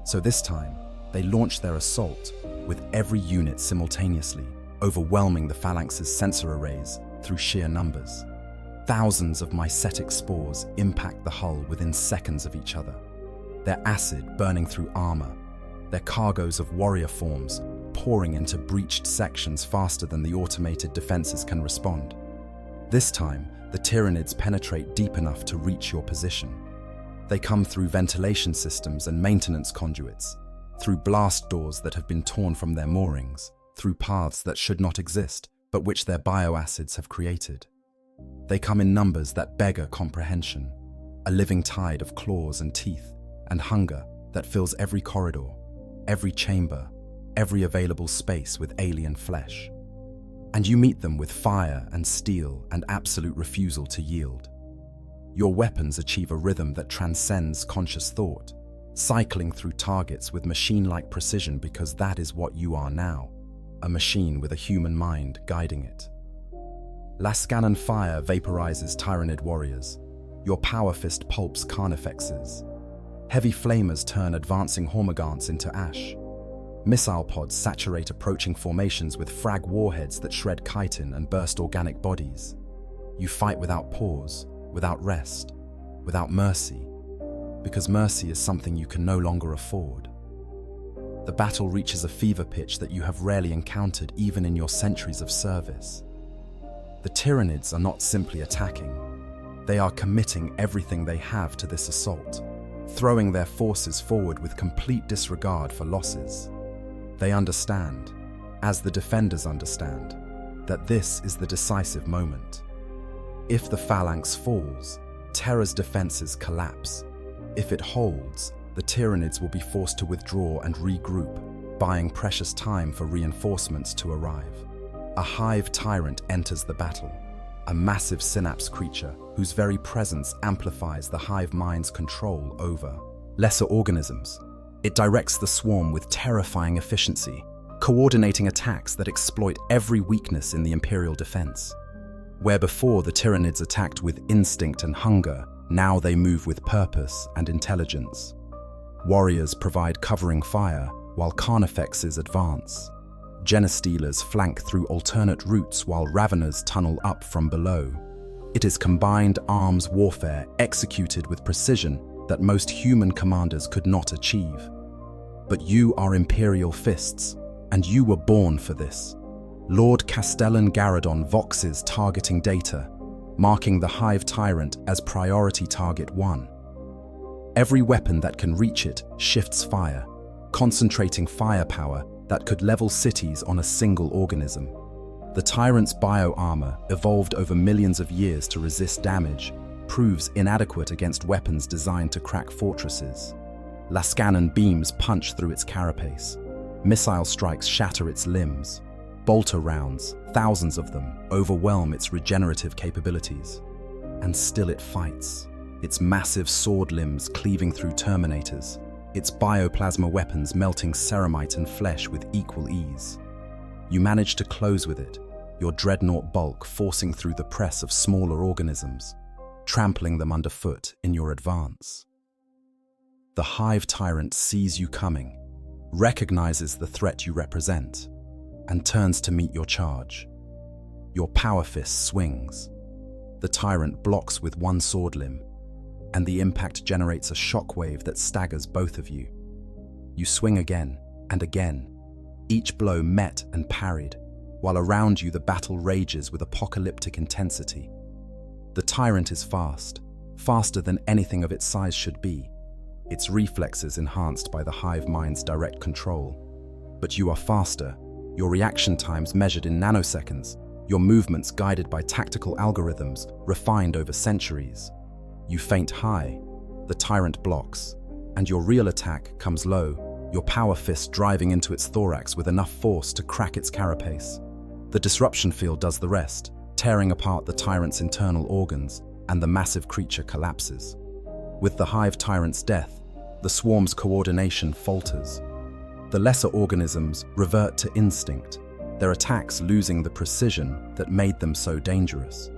So this time, they launch their assault with every unit simultaneously, overwhelming the Phalanx's sensor arrays through sheer numbers. Thousands of mycetic spores impact the hull within seconds of each other, their acid burning through armor, their cargoes of warrior forms pouring into breached sections faster than the automated defenses can respond. This time, the Tyranids penetrate deep enough to reach your position. They come through ventilation systems and maintenance conduits, through blast doors that have been torn from their moorings, through paths that should not exist, but which their bioacids have created. They come in numbers that beggar comprehension, a living tide of claws and teeth, and hunger that fills every corridor, every chamber, every available space with alien flesh. And you meet them with fire and steel and absolute refusal to yield. Your weapons achieve a rhythm that transcends conscious thought, cycling through targets with machine-like precision because that is what you are now, a machine with a human mind guiding it. Lascanan fire vaporizes Tyranid warriors. Your power fist pulps carnifexes. Heavy flamers turn advancing hormagaunts into ash. Missile pods saturate approaching formations with frag warheads that shred chitin and burst organic bodies. You fight without pause, without rest, without mercy, because mercy is something you can no longer afford. The battle reaches a fever pitch that you have rarely encountered even in your centuries of service. The Tyranids are not simply attacking. They are committing everything they have to this assault, throwing their forces forward with complete disregard for losses. They understand, as the defenders understand, that this is the decisive moment. If the phalanx falls, Terra's defenses collapse. If it holds, the Tyranids will be forced to withdraw and regroup, buying precious time for reinforcements to arrive. A hive tyrant enters the battle, a massive synapse creature whose very presence amplifies the hive mind's control over lesser organisms. It directs the swarm with terrifying efficiency, coordinating attacks that exploit every weakness in the Imperial defense. Where before the Tyranids attacked with instinct and hunger, now they move with purpose and intelligence. Warriors provide covering fire, while carnifexes advance. Genestealers flank through alternate routes while Raveners tunnel up from below. It is combined arms warfare executed with precision that most human commanders could not achieve. But you are Imperial fists, and you were born for this. Lord Castellan Garadon voxes targeting data, marking the Hive Tyrant as priority target 1. Every weapon that can reach it shifts fire, concentrating firepower that could level cities on a single organism. The Tyrant's bio-armor, evolved over millions of years to resist damage, proves inadequate against weapons designed to crack fortresses. Lascanan beams punch through its carapace. Missile strikes shatter its limbs. Bolter rounds, thousands of them, overwhelm its regenerative capabilities. And still it fights, its massive sword limbs cleaving through terminators, its bioplasma weapons melting ceramite and flesh with equal ease. You manage to close with it, your dreadnought bulk forcing through the press of smaller organisms, trampling them underfoot in your advance. The Hive Tyrant sees you coming, recognizes the threat you represent, and turns to meet your charge. Your power fist swings. The Tyrant blocks with one sword limb, and the impact generates a shockwave that staggers both of you. You swing again and again, each blow met and parried, while around you the battle rages with apocalyptic intensity. The Tyrant is fast, faster than anything of its size should be, its reflexes enhanced by the hive mind's direct control. But you are faster, your reaction times measured in nanoseconds, your movements guided by tactical algorithms refined over centuries. You feint high, the Tyrant blocks, and your real attack comes low, your power fist driving into its thorax with enough force to crack its carapace. The disruption field does the rest, tearing apart the Tyrant's internal organs, and the massive creature collapses. With the Hive Tyrant's death, the swarm's coordination falters. The lesser organisms revert to instinct, their attacks losing the precision that made them so dangerous.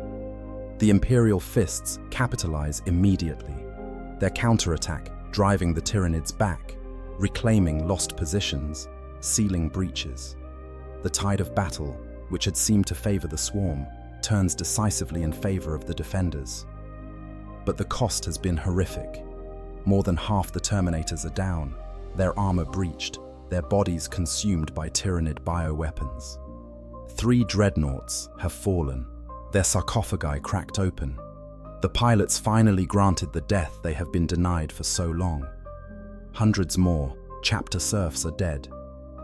The Imperial fists capitalize immediately, their counterattack driving the Tyranids back, reclaiming lost positions, sealing breaches. The tide of battle, which had seemed to favor the swarm, turns decisively in favor of the defenders. But the cost has been horrific. More than half the Terminators are down, their armor breached, their bodies consumed by Tyranid bioweapons. 3 dreadnoughts have fallen, their sarcophagi cracked open. The pilots finally granted the death they have been denied for so long. Hundreds more, chapter serfs are dead,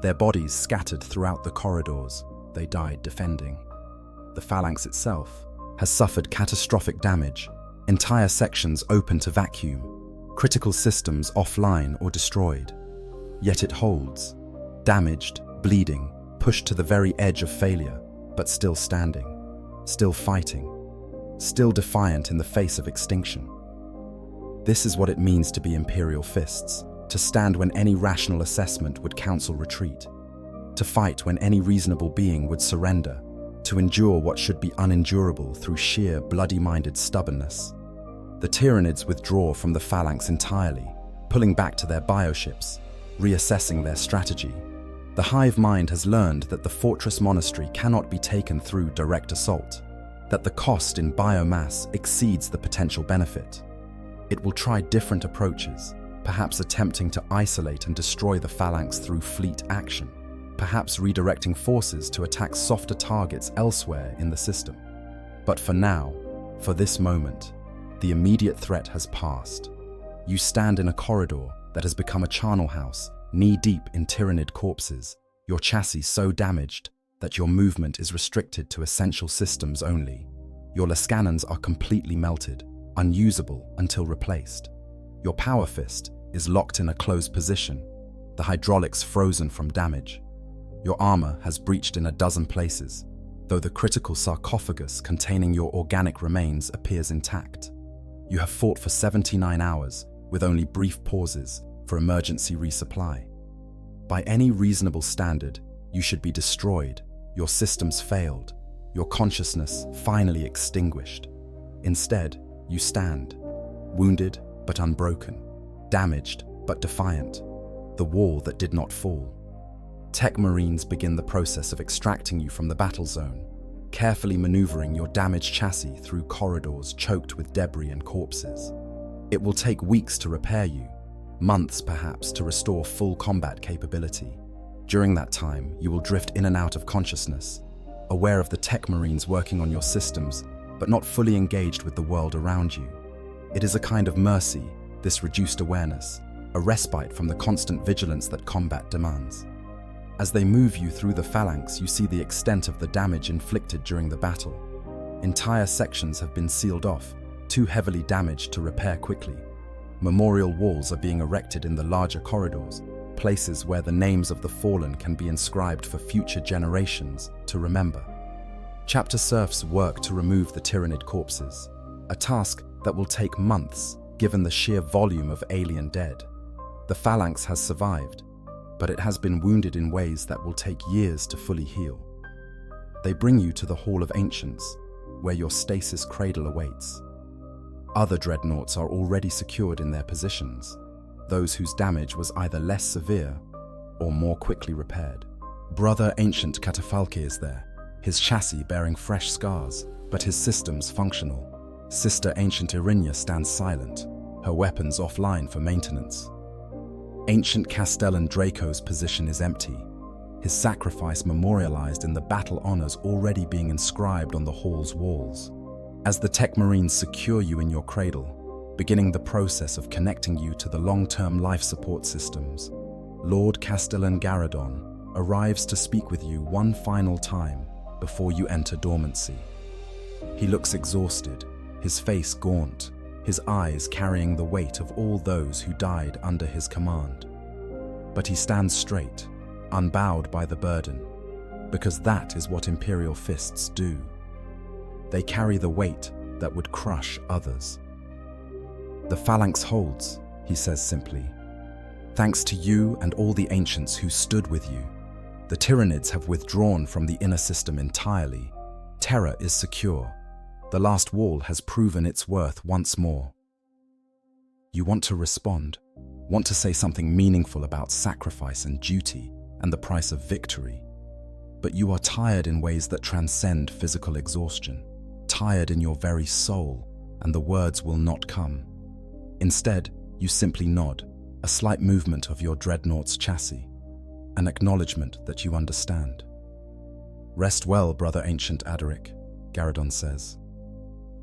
their bodies scattered throughout the corridors they died defending. The phalanx itself has suffered catastrophic damage, entire sections open to vacuum. critical systems offline or destroyed. Yet it holds, damaged, bleeding, pushed to the very edge of failure, but still standing, still fighting, still defiant in the face of extinction. This is what it means to be Imperial fists, to stand when any rational assessment would counsel retreat, to fight when any reasonable being would surrender, to endure what should be unendurable through sheer bloody-minded stubbornness. The Tyranids withdraw from the phalanx entirely, pulling back to their bioships, reassessing their strategy. The hive mind has learned that the fortress monastery cannot be taken through direct assault, that the cost in biomass exceeds the potential benefit. It will try different approaches, perhaps attempting to isolate and destroy the phalanx through fleet action, perhaps redirecting forces to attack softer targets elsewhere in the system. But for now, for this moment, the immediate threat has passed. You stand in a corridor that has become a charnel house, knee-deep in Tyranid corpses, your chassis so damaged that your movement is restricted to essential systems only. Your Lascannons are completely melted, unusable until replaced. Your power fist is locked in a closed position, the hydraulics frozen from damage. Your armor has breached in a dozen places, though the critical sarcophagus containing your organic remains appears intact. You have fought for 79 hours, with only brief pauses for emergency resupply. By any reasonable standard, you should be destroyed, your systems failed, your consciousness finally extinguished. Instead, you stand, wounded but unbroken, damaged but defiant, the wall that did not fall. Tech Marines begin the process of extracting you from the battle zone, carefully maneuvering your damaged chassis through corridors choked with debris and corpses. It will take weeks to repair you, months perhaps to restore full combat capability. During that time, you will drift in and out of consciousness, aware of the Tech Marines working on your systems, but not fully engaged with the world around you. It is a kind of mercy, this reduced awareness, a respite from the constant vigilance that combat demands. As they move you through the phalanx, you see the extent of the damage inflicted during the battle. Entire sections have been sealed off, too heavily damaged to repair quickly. Memorial walls are being erected in the larger corridors, places where the names of the fallen can be inscribed for future generations to remember. Chapter serfs work to remove the Tyranid corpses, a task that will take months given the sheer volume of alien dead. The phalanx has survived, but it has been wounded in ways that will take years to fully heal. They bring you to the Hall of Ancients, where your stasis cradle awaits. Other dreadnoughts are already secured in their positions, those whose damage was either less severe or more quickly repaired. Brother Ancient Catafalque is there, his chassis bearing fresh scars, but his systems functional. Sister Ancient Irinia stands silent, her weapons offline for maintenance. Ancient Castellan Draco's position is empty, his sacrifice memorialized in the battle honors already being inscribed on the hall's walls. As the Tech Marines secure you in your cradle, beginning the process of connecting you to the long-term life support systems, Lord Castellan Garadon arrives to speak with you one final time before you enter dormancy. He looks exhausted, his face gaunt, his eyes carrying the weight of all those who died under his command. But he stands straight, unbowed by the burden, because that is what Imperial fists do. They carry the weight that would crush others. The phalanx holds, he says simply. Thanks to you and all the ancients who stood with you. The Tyranids have withdrawn from the inner system entirely. Terra is secure. The last wall has proven its worth once more. You want to respond, want to say something meaningful about sacrifice and duty and the price of victory. But you are tired in ways that transcend physical exhaustion, tired in your very soul, and the words will not come. Instead, you simply nod, a slight movement of your dreadnought's chassis, an acknowledgement that you understand. Rest well, Brother Ancient Adaric, Garadon says.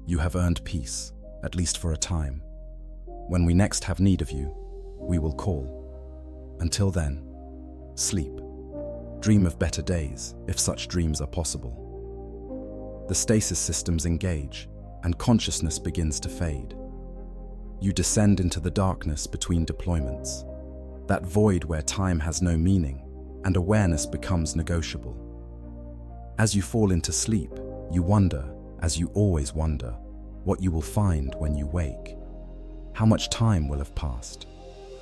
You have earned peace, at least for a time. When we next have need of you, we will call. Until then, sleep. Dream of better days, if such dreams are possible. The stasis systems engage, and consciousness begins to fade. You descend into the darkness between deployments, that void where time has no meaning and awareness becomes negotiable. As you fall into sleep, you wonder, as you always wonder, what you will find when you wake. How much time will have passed?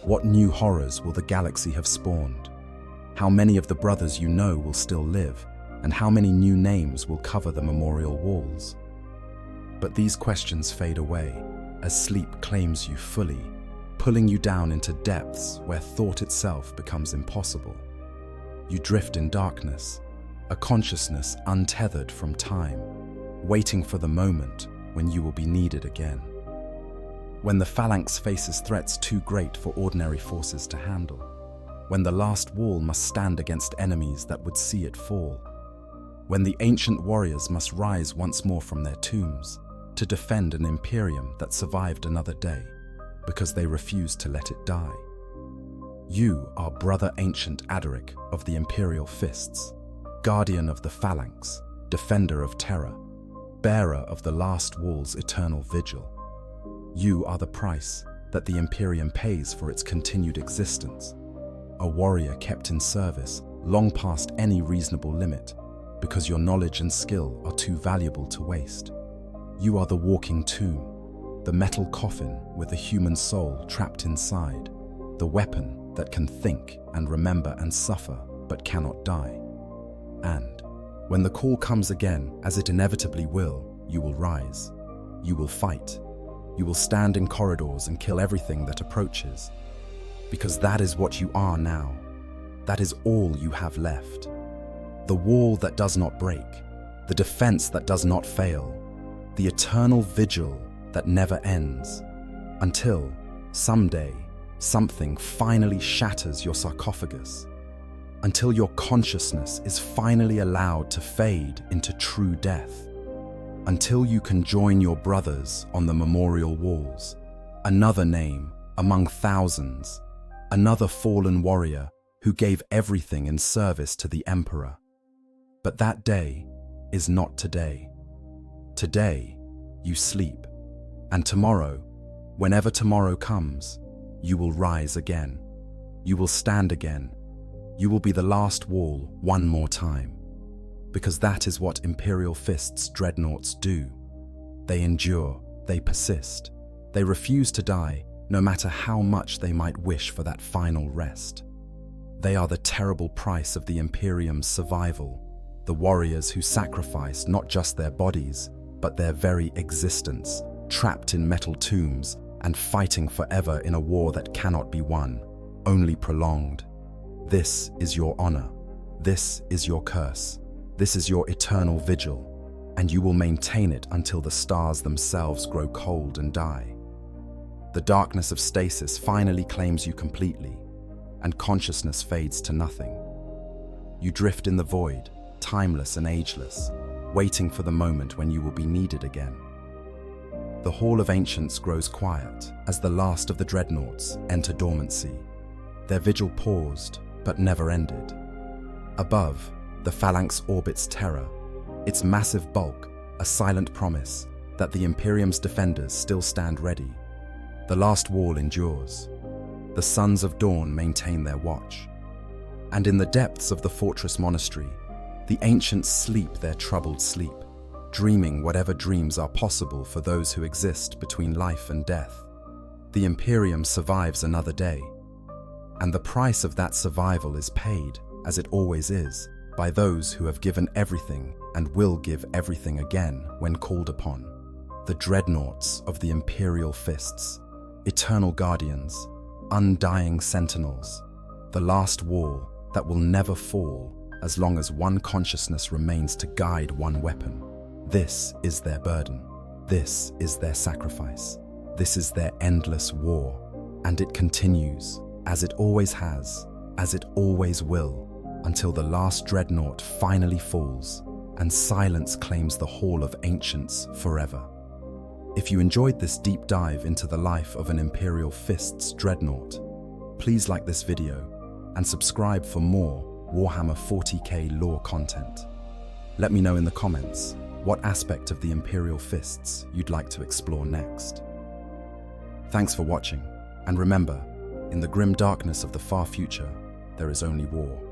What new horrors will the galaxy have spawned? How many of the brothers you know will still live, and how many new names will cover the memorial walls? But these questions fade away as sleep claims you fully, pulling you down into depths where thought itself becomes impossible. You drift in darkness, a consciousness untethered from time, waiting for the moment when you will be needed again. When the phalanx faces threats too great for ordinary forces to handle, when the last wall must stand against enemies that would see it fall, when the ancient warriors must rise once more from their tombs to defend an Imperium that survived another day because they refused to let it die. You are Brother Ancient Adaric of the Imperial Fists, guardian of the phalanx, defender of terror, bearer of the last wall's eternal vigil. You are the price that the Imperium pays for its continued existence, a warrior kept in service long past any reasonable limit because your knowledge and skill are too valuable to waste. You are the walking tomb, the metal coffin with a human soul trapped inside, the weapon that can think and remember and suffer but cannot die. And when the call comes again, as it inevitably will, you will rise. You will fight. You will stand in corridors and kill everything that approaches. Because that is what you are now. That is all you have left. The wall that does not break, the defense that does not fail, the eternal vigil that never ends, until someday something finally shatters your sarcophagus, until your consciousness is finally allowed to fade into true death, until you can join your brothers on the memorial walls, another name among thousands, another fallen warrior who gave everything in service to the Emperor. But that day is not today. Today, you sleep, and tomorrow, whenever tomorrow comes, you will rise again. You will stand again. You will be the last wall one more time. Because that is what Imperial Fists Dreadnoughts do. They endure, they persist. They refuse to die, no matter how much they might wish for that final rest. They are the terrible price of the Imperium's survival, the warriors who sacrificed not just their bodies, but their very existence, trapped in metal tombs and fighting forever in a war that cannot be won, only prolonged. This is your honor. This is your curse. This is your eternal vigil, and you will maintain it until the stars themselves grow cold and die. The darkness of stasis finally claims you completely, and consciousness fades to nothing. You drift in the void, timeless and ageless, waiting for the moment when you will be needed again. The Hall of Ancients grows quiet as the last of the Dreadnoughts enter dormancy. Their vigil paused, but never ended. Above, the phalanx orbits terror, its massive bulk a silent promise that the Imperium's defenders still stand ready. The last wall endures. The Sons of Dawn maintain their watch. And in the depths of the fortress monastery, the ancients sleep their troubled sleep, dreaming whatever dreams are possible for those who exist between life and death. The Imperium survives another day, and the price of that survival is paid, as it always is, by those who have given everything and will give everything again when called upon. The Dreadnoughts of the Imperial Fists, eternal guardians, undying sentinels, the last wall that will never fall as long as one consciousness remains to guide one weapon. This is their burden. This is their sacrifice. This is their endless war. And it continues, as it always has, as it always will, until the last Dreadnought finally falls and silence claims the Hall of Ancients forever. If you enjoyed this deep dive into the life of an Imperial Fists Dreadnought, please like this video and subscribe for more Warhammer 40k lore content. Let me know in the comments what aspect of the Imperial Fists you'd like to explore next. Thanks for watching, and remember, in the grim darkness of the far future, there is only war.